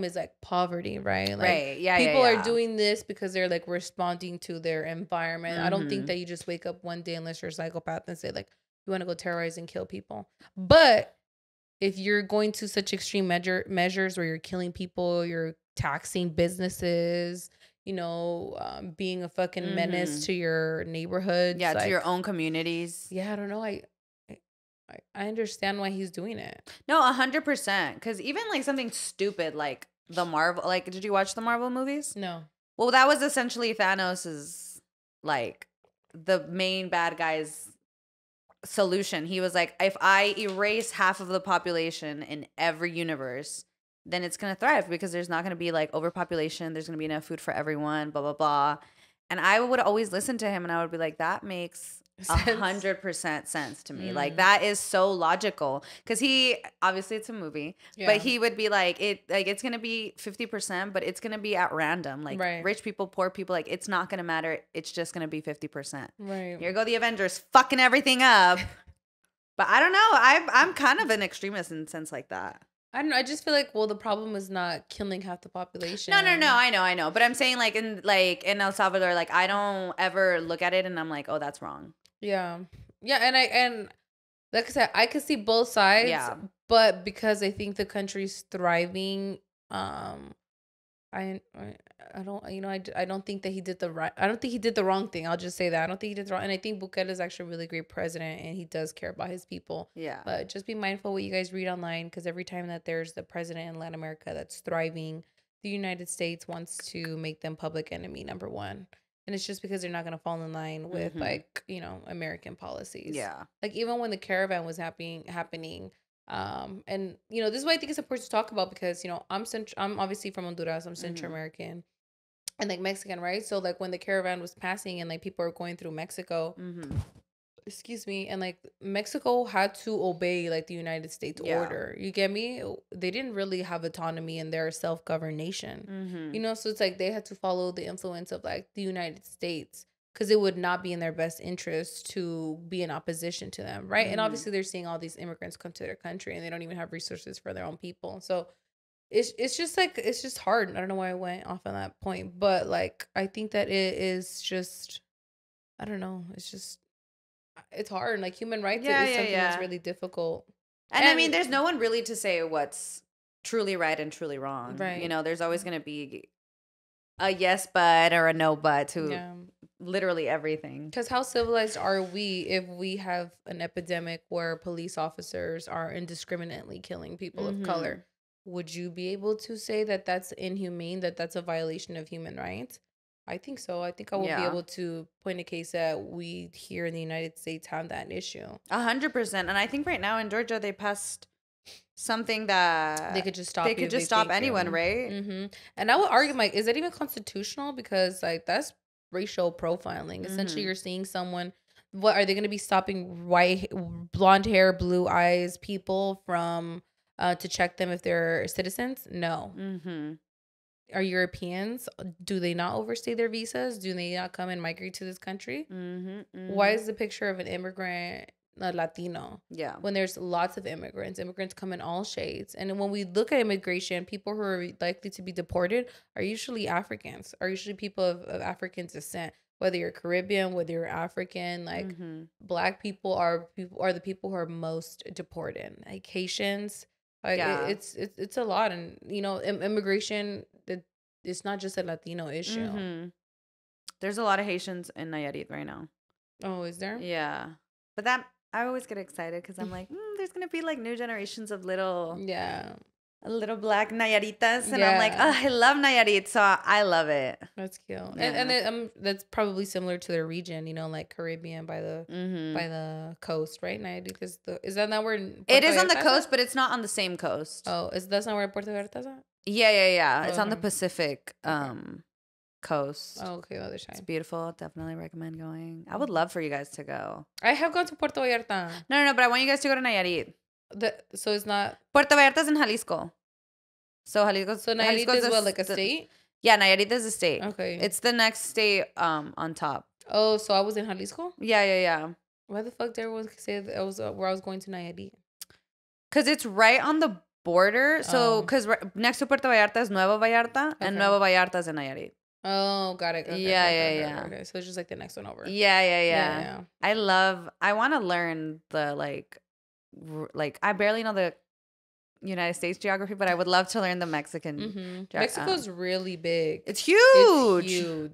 Speaker 2: is like poverty, right? Like, people are doing this because they're like responding to their environment. I don't think that you just wake up one day unless you're a psychopath and say like you want to go terrorize and kill people. But if you're going to such extreme measures where you're killing people, you're taxing businesses, being a fucking menace to your neighborhoods,
Speaker 1: to your own communities.
Speaker 2: Yeah, I don't know. I understand why he's doing it.
Speaker 1: No, 100%. Because even like something stupid like the Marvel, like, did you watch the Marvel movies?
Speaker 2: No.
Speaker 1: Well, that was essentially Thanos's like the main bad guy's solution. He was like, if I erase half of the population in every universe, then it's gonna thrive because there's not gonna be like overpopulation. There's gonna be enough food for everyone. Blah blah blah. And I would always listen to him, and I would be like, that makes 100% sense to me. Like that is so logical because he obviously it's a movie, but he would be like it's gonna be 50%, but it's gonna be at random. Like rich people, poor people, like it's not gonna matter. It's just gonna be 50%.
Speaker 2: Right.
Speaker 1: Here go the Avengers fucking everything up. But I don't know. I'm kind of an extremist in a sense like that.
Speaker 2: I don't know. I just feel like, the problem is not killing half the population.
Speaker 1: No. I know. But I'm saying like in El Salvador, like I don't ever look at it and I'm like, oh, that's wrong.
Speaker 2: Yeah. And like I said, I could see both sides.
Speaker 1: Yeah.
Speaker 2: But because I think the country's thriving, I don't think that he did I don't think he did the wrong thing. I'll just say that. I don't think he did the wrong. And I think Bukele is actually a really great president and he does care about his people.
Speaker 1: Yeah.
Speaker 2: But just be mindful what you guys read online because every time that there's the president in Latin America that's thriving, the United States wants to make them public enemy number one. And it's just because they're not going to fall in line with like, American policies.
Speaker 1: Yeah.
Speaker 2: Like even when the caravan was happening, and this is why I think it's important to talk about because, I'm obviously from Honduras, I'm Central American and like Mexican, right? So like when the caravan was passing and like people were going through Mexico, excuse me, and like Mexico had to obey like the United States order. You get me? They didn't really have autonomy in their self-governed nation. You know, so it's like they had to follow the influence of like the United States because it would not be in their best interest to be in opposition to them, right? And obviously they're seeing all these immigrants come to their country and they don't even have resources for their own people. So it's just like it's just hard. I don't know why I went off on that point, but like I think that it is just I don't know. It's hard. Like human rights is something that's really difficult.
Speaker 1: And I mean, there's no one really to say what's truly right and truly wrong. Right. You know, there's always going to be a yes but or a no but to literally everything.
Speaker 2: Because how civilized are we if we have an epidemic where police officers are indiscriminately killing people of color? Would you be able to say that that's inhumane, that that's a violation of human rights? I think so. I think I will be able to point a case that we here in the United States have that issue.
Speaker 1: 100%. And I think right now in Georgia, they passed something that
Speaker 2: they could just stop.
Speaker 1: They could just stop anyone, right?
Speaker 2: And I would argue, like, is that even constitutional? Because like that's racial profiling. Essentially, you're seeing someone. What are they going to be stopping? Blonde hair, blue eyes people from to check them if they're citizens? No. Are Europeans, do they not overstay their visas? Do they not come and migrate to this country? Why is the picture of an immigrant a Latino? Yeah. When there's lots of immigrants come in all shades. And when we look at immigration, people who are likely to be deported are usually Africans, are usually people of African descent. Whether you're Caribbean, whether you're African, like Black people are the people who are most deported. Like Haitians. Like it's a lot. And, you know, immigration, it's not just a Latino issue.
Speaker 1: There's a lot of Haitians in Nayarit right now.
Speaker 2: Oh, is there?
Speaker 1: Yeah. But that, I always get excited because I'm like, there's going to be like new generations of little Black Nayaritas. And I'm like, oh, I love Nayarit. So I love it.
Speaker 2: That's cute. Yeah. And that's probably similar to their region, you know, like Caribbean by the coast, right? Nayarit is that not where
Speaker 1: it is on the coast, but it's not on the same coast.
Speaker 2: Oh, that's not where Puerto Vallarta is at?
Speaker 1: Yeah. It's on the Pacific coast.
Speaker 2: Oh, okay, the other side.
Speaker 1: It's beautiful. Definitely recommend going. I would love for you guys to go.
Speaker 2: I have gone to Puerto Vallarta.
Speaker 1: No, but I want you guys to go to Nayarit.
Speaker 2: So it's not
Speaker 1: Puerto Vallarta is in Jalisco. So
Speaker 2: Nayarit is what, like a state?
Speaker 1: Yeah, Nayarit is a state.
Speaker 2: Okay.
Speaker 1: It's the next state on top.
Speaker 2: Oh, so I was in Jalisco?
Speaker 1: Yeah.
Speaker 2: Why the fuck did everyone say that I was where I was going to Nayarit?
Speaker 1: Because it's right on the border. So, because next to Puerto Vallarta is Nuevo Vallarta, and Nuevo Vallarta is in Nayarit.
Speaker 2: Oh, got it.
Speaker 1: Yeah.
Speaker 2: Okay, so it's just like the next one over.
Speaker 1: Yeah. I want to learn the like I barely know the United States geography, but I would love to learn the Mexican.
Speaker 2: Mexico's really big.
Speaker 1: It's huge.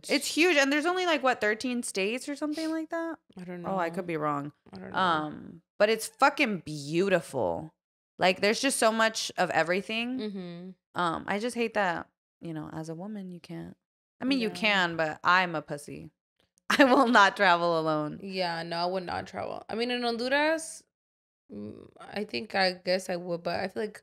Speaker 1: It's huge, and there's only like 13 states or something like that.
Speaker 2: I don't know.
Speaker 1: Oh, I could be wrong.
Speaker 2: I don't know.
Speaker 1: But it's fucking beautiful. Like there's just so much of everything. I just hate that, you know, as a woman you can't. I mean, you can, but I'm a pussy. I will not travel alone.
Speaker 2: Yeah, no, I would not travel. I mean, in Honduras, I guess I would, but I feel like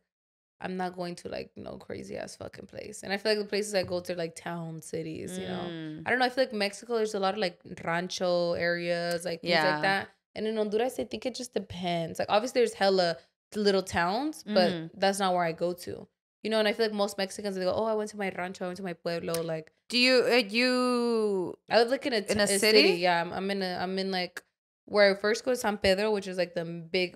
Speaker 2: I'm not going to like no crazy ass fucking place. And I feel like the places I go to are like town cities, you know. I don't know. I feel like Mexico, there's a lot of like rancho areas, like things like that. And in Honduras, I think it just depends. Like obviously, there's hella little towns, but that's not where I go to. You know, and I feel like most Mexicans, they go, oh, I went to my rancho, I went to my pueblo. Like,
Speaker 1: do you?
Speaker 2: I live like in a city. Yeah, I'm in like where I first go to San Pedro, which is like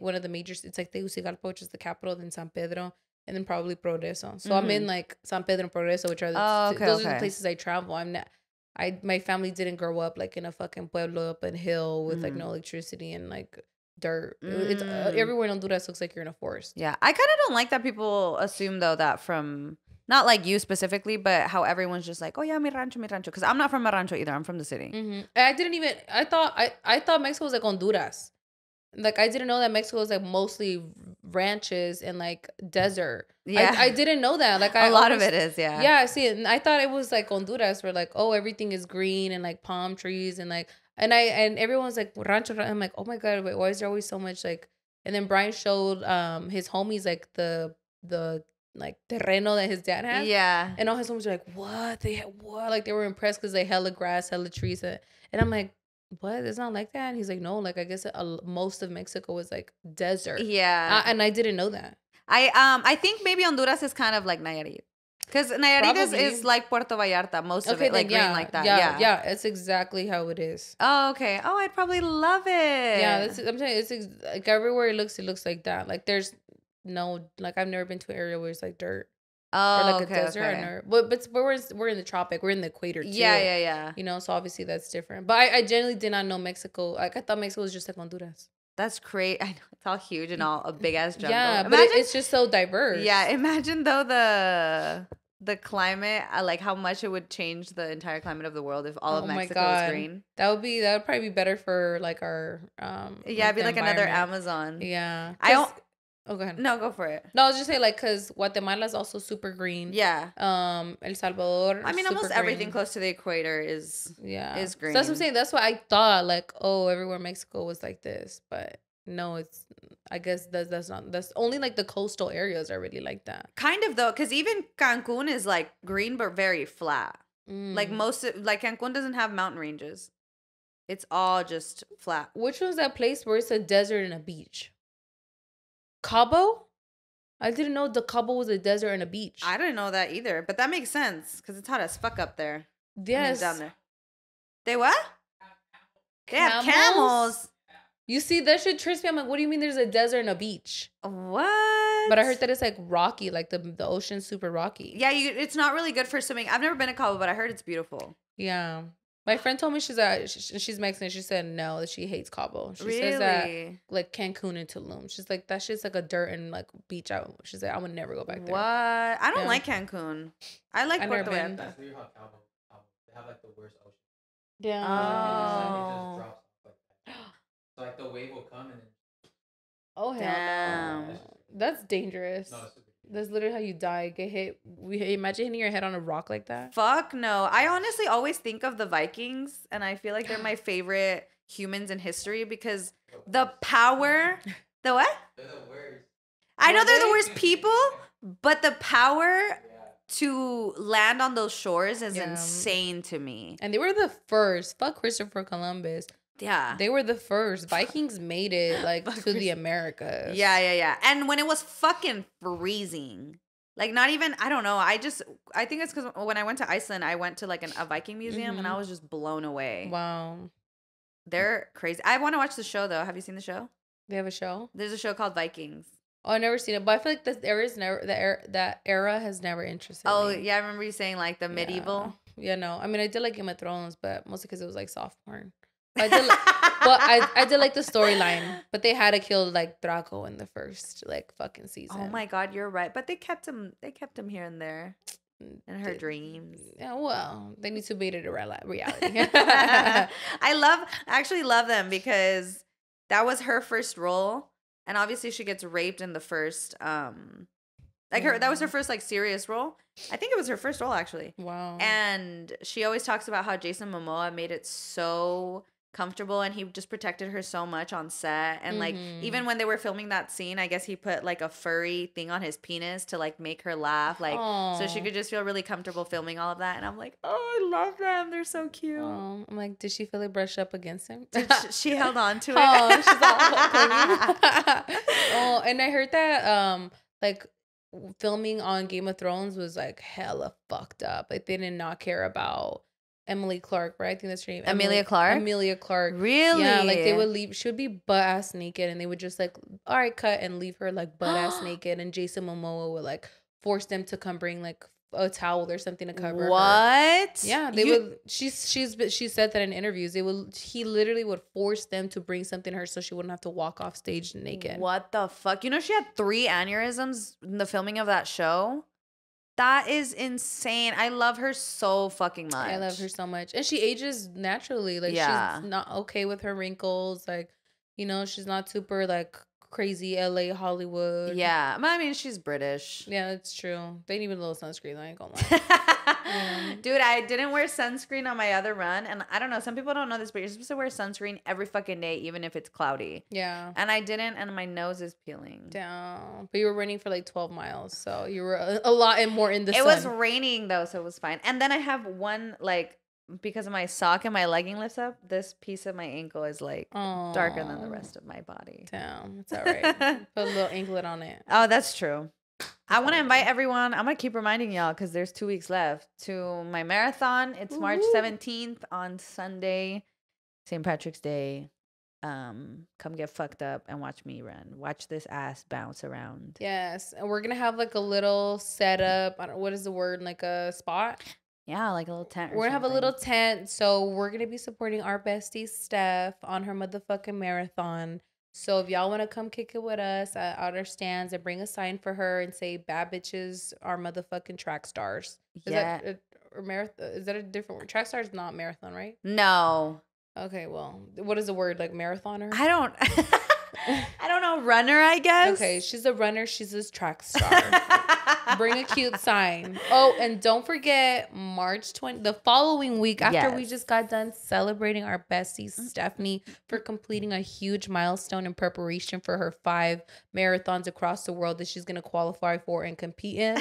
Speaker 2: one of the major. It's like Tegucigalpa, which is the capital, then San Pedro, and then probably Progreso. So I'm in like San Pedro and Progreso, which are those are the places I travel. My family didn't grow up like in a fucking pueblo up a hill with like no electricity and like dirt. It's everywhere in Honduras looks like you're in a forest.
Speaker 1: Yeah, I kind of don't like that people assume though that from not like you specifically, but how everyone's just like, oh yeah, mi rancho, because I'm not from a rancho either. I'm from the city.
Speaker 2: I thought Mexico was like Honduras. Like I didn't know that Mexico was like mostly ranches and like desert. Yeah, I didn't know that. Like
Speaker 1: a lot of it is.
Speaker 2: Yeah, I see it. And I thought it was like Honduras, where like, oh, everything is green and like palm trees and like. And everyone's like rancho. I'm like, oh my god, wait, why is there always so much like? And then Brian showed his homies like the like terreno that his dad had.
Speaker 1: Yeah.
Speaker 2: And all his homies were like, what? They had what? Like they were impressed because they hella grass, hella trees. And I'm like, what? It's not like that. And he's like, no, like I guess most of Mexico was like desert.
Speaker 1: Yeah.
Speaker 2: And I didn't know that.
Speaker 1: I think maybe Honduras is kind of like Nayarit. Because Nayarit is like Puerto Vallarta, most of it, like green like that.
Speaker 2: Yeah, it's exactly how it is.
Speaker 1: Oh, okay. Oh, I'd probably love it.
Speaker 2: Yeah, I'm saying it's like everywhere it looks like that. Like there's no, like I've never been to an area where it's like dirt.
Speaker 1: Oh,
Speaker 2: or like
Speaker 1: okay,
Speaker 2: a desert.
Speaker 1: okay.
Speaker 2: But we're in the tropic. We're in the equator too.
Speaker 1: Yeah.
Speaker 2: You know, so obviously that's different. But I genuinely did not know Mexico. Like I thought Mexico was just like Honduras.
Speaker 1: That's great. I know it's all huge and all a big ass jungle.
Speaker 2: Yeah, but it's just so diverse.
Speaker 1: Yeah, imagine though the climate, like how much it would change the entire climate of the world if all of Mexico was green.
Speaker 2: That would probably be better for like our
Speaker 1: yeah, it'd be like another Amazon.
Speaker 2: Yeah. Oh, go ahead.
Speaker 1: No, go for it.
Speaker 2: No, I was just saying, like, because Guatemala is also super green.
Speaker 1: Yeah.
Speaker 2: El Salvador.
Speaker 1: I mean, almost everything close to the equator is green.
Speaker 2: So that's what I'm saying. That's why I thought, like, oh, everywhere in Mexico was like this, but no, I guess that's not. That's only like the coastal areas are really like that.
Speaker 1: Kind of though, because even Cancun is like green but very flat. Like like Cancun doesn't have mountain ranges. It's all just flat.
Speaker 2: Which one's that place where it's a desert and a beach? Cabo? I didn't know the Cabo was a desert and a beach.
Speaker 1: I didn't know that either, but that makes sense because it's hot as fuck up there.
Speaker 2: Yes.
Speaker 1: Down there. They what? They have camels.
Speaker 2: You see, that shit trips me. I'm like, what do you mean there's a desert and a beach?
Speaker 1: What?
Speaker 2: But I heard that it's like rocky, like the ocean's super rocky.
Speaker 1: Yeah, it's not really good for swimming. I've never been to Cabo, but I heard it's beautiful.
Speaker 2: Yeah. My friend told me she's Mexican. She said no, that she hates Cabo. She says that like Cancun and Tulum. She's like, that shit's like a dirt and like beach out. She's like, I would never go back there.
Speaker 1: What? I don't like Cancun. I like Puerto Vallarta.
Speaker 3: That's weird how Cabo, they have like the worst ocean.
Speaker 2: Yeah.
Speaker 3: Oh. It just drops like that. So like the wave will come and then.
Speaker 2: Oh hell no. That's dangerous. No, that's literally how you die. Get hit. Imagine hitting your head on a rock like that.
Speaker 1: Fuck no. I honestly always think of the Vikings, and I feel like they're my favorite humans in history because the power. The what? They're the worst. I know they're the worst people, but the power to land on those shores is insane to me.
Speaker 2: And they were the first. Fuck Christopher Columbus.
Speaker 1: Yeah.
Speaker 2: They were the first. Vikings made it like to the Americas.
Speaker 1: Yeah. And when it was fucking freezing. Like not even, I don't know. I think it's because when I went to Iceland, I went to like a Viking museum and I was just blown away.
Speaker 2: Wow.
Speaker 1: They're crazy. I want to watch the show though. Have you seen the show?
Speaker 2: They have a show?
Speaker 1: There's a show called Vikings.
Speaker 2: Oh, I've never seen it, but I feel like that era has never interested me.
Speaker 1: Oh, yeah, I remember you saying like the medieval.
Speaker 2: Yeah, no. I mean, I did like Game of Thrones, but mostly because it was like soft porn. I did like the storyline, but they had to kill like Draco in the first like fucking season.
Speaker 1: Oh my god, you're right. But they kept him here and there in her dreams.
Speaker 2: Yeah, well, they need to beat it to reality.
Speaker 1: I actually love them because that was her first role, and obviously she gets raped in the first that was her first like serious role. I think it was her first role actually.
Speaker 2: Wow.
Speaker 1: And she always talks about how Jason Momoa made it so comfortable and he just protected her so much on set. And like even when they were filming that scene, I guess he put like a furry thing on his penis to like make her laugh, like so she could just feel really comfortable filming all of that. And I'm like, oh, I love them, they're so cute.
Speaker 2: I'm like, did she feel it brush up against him?
Speaker 1: She held on to it.
Speaker 2: She's all and I heard that like filming on Game of Thrones was like hella fucked up. Like they did not care about Emily Clark, right? I think that's her name.
Speaker 1: Emilia Clarke?
Speaker 2: Emilia Clarke.
Speaker 1: Really?
Speaker 2: Yeah, like they would leave, she would be butt ass naked and they would just like, all right, cut, and leave her like butt ass naked, and Jason Momoa would like force them to come bring like a towel or something to cover her.
Speaker 1: What?
Speaker 2: Yeah, they would. She said that in interviews. He literally would force them to bring something to her so she wouldn't have to walk off stage naked.
Speaker 1: What the fuck? You know, she had 3 aneurysms in the filming of that show. That is insane. I love her so fucking much.
Speaker 2: I love her so much, and she ages naturally. Like she's not okay with her wrinkles. Like, you know, she's not super like crazy LA Hollywood.
Speaker 1: Yeah, but I mean, she's British.
Speaker 2: Yeah, it's true. They need a little sunscreen. I ain't gonna lie.
Speaker 1: Dude, I didn't wear sunscreen on my other run, and I don't know, some people don't know this, but you're supposed to wear sunscreen every fucking day, even if it's cloudy.
Speaker 2: Yeah.
Speaker 1: And I didn't, and my nose is peeling.
Speaker 2: Damn. But you were running for like 12 miles, so you were a lot more in the sun.
Speaker 1: It was raining though, so it was fine. And then I have one like because of my sock and my legging lifts up, this piece of my ankle is like darker than the rest of my body.
Speaker 2: Damn, it's all right. Put a little anklet on it.
Speaker 1: Oh, that's true. I want to invite everyone. I'm going to keep reminding y'all because there's 2 weeks left to my marathon. It's March 17th on Sunday, St. Patrick's Day. Come get fucked up and watch me run. Watch this ass bounce around.
Speaker 2: Yes. And we're going to have like a little setup. I don't, what is the word? Like a spot?
Speaker 1: Yeah, like a little tent.
Speaker 2: We're going to have a little tent. So we're going to be supporting our bestie Steph on her motherfucking marathon. So if y'all want to come kick it with us at our stands and bring a sign for her and say bad bitches are motherfucking track stars. Is that or marathon? Is that a different word? Track stars not marathon, right?
Speaker 1: No.
Speaker 2: Okay, well, what is the word? Like marathoner?
Speaker 1: I don't know. Runner, I guess.
Speaker 2: Okay, she's a runner. She's a track star. Bring a cute sign. Oh, and don't forget March 20, the following week after we just got done celebrating our bestie Stephanie for completing a huge milestone in preparation for her 5 marathons across the world that she's going to qualify for and compete in.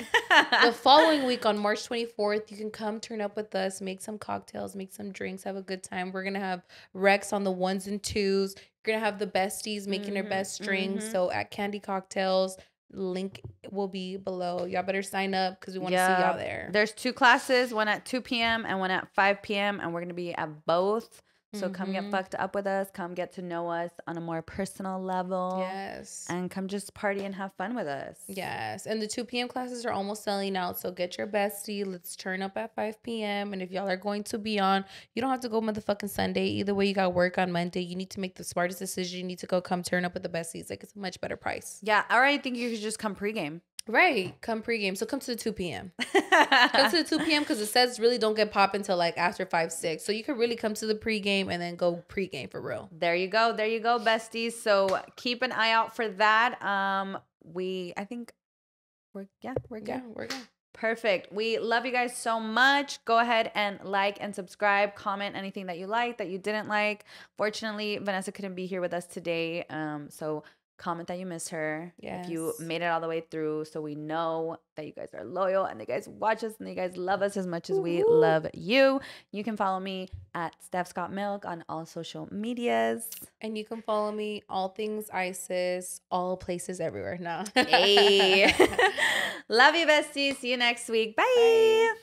Speaker 2: The following week on March 24th, you can come turn up with us, make some cocktails, make some drinks, have a good time. We're going to have Rex on the 1s and 2s. You're going to have the besties making their best drinks. So at Kandy Cocktails, link will be below. Y'all better sign up because we want to see y'all there.
Speaker 1: There's 2 classes, one at 2 p.m. and one at 5 p.m. and we're going to be at both. So come get fucked up with us. Come get to know us on a more personal level.
Speaker 2: Yes.
Speaker 1: And come just party and have fun with us.
Speaker 2: Yes. And the 2 p.m. classes are almost selling out. So get your bestie. Let's turn up at 5 p.m. And if y'all are going to be on, you don't have to go motherfucking Sunday. Either way, you got work on Monday. You need to make the smartest decision. You need to go come turn up with the besties. Like, it's a much better price.
Speaker 1: Yeah. All right. I think you could just come pregame.
Speaker 2: Right. Come pregame. So come to the 2 p.m. Come to the 2 p.m. because the sets really don't get popping until like after 5, 6. So you could really come to the pregame and then go pregame for real.
Speaker 1: There you go. There you go, besties. So keep an eye out for that. I think we're good.
Speaker 2: Yeah, we're good.
Speaker 1: Perfect. We love you guys so much. Go ahead and like and subscribe. Comment anything that you liked, that you didn't like. Fortunately, Vanessa couldn't be here with us today. So comment that you missed her.
Speaker 2: Yes.
Speaker 1: If you made it all the way through, so we know that you guys are loyal and you guys watch us and you guys love us as much as we love you. You can follow me at Steph's Got Milk on all social medias.
Speaker 2: And you can follow me, all things ISIS, all places everywhere. No.
Speaker 1: Hey. Love you, besties. See you next week. Bye.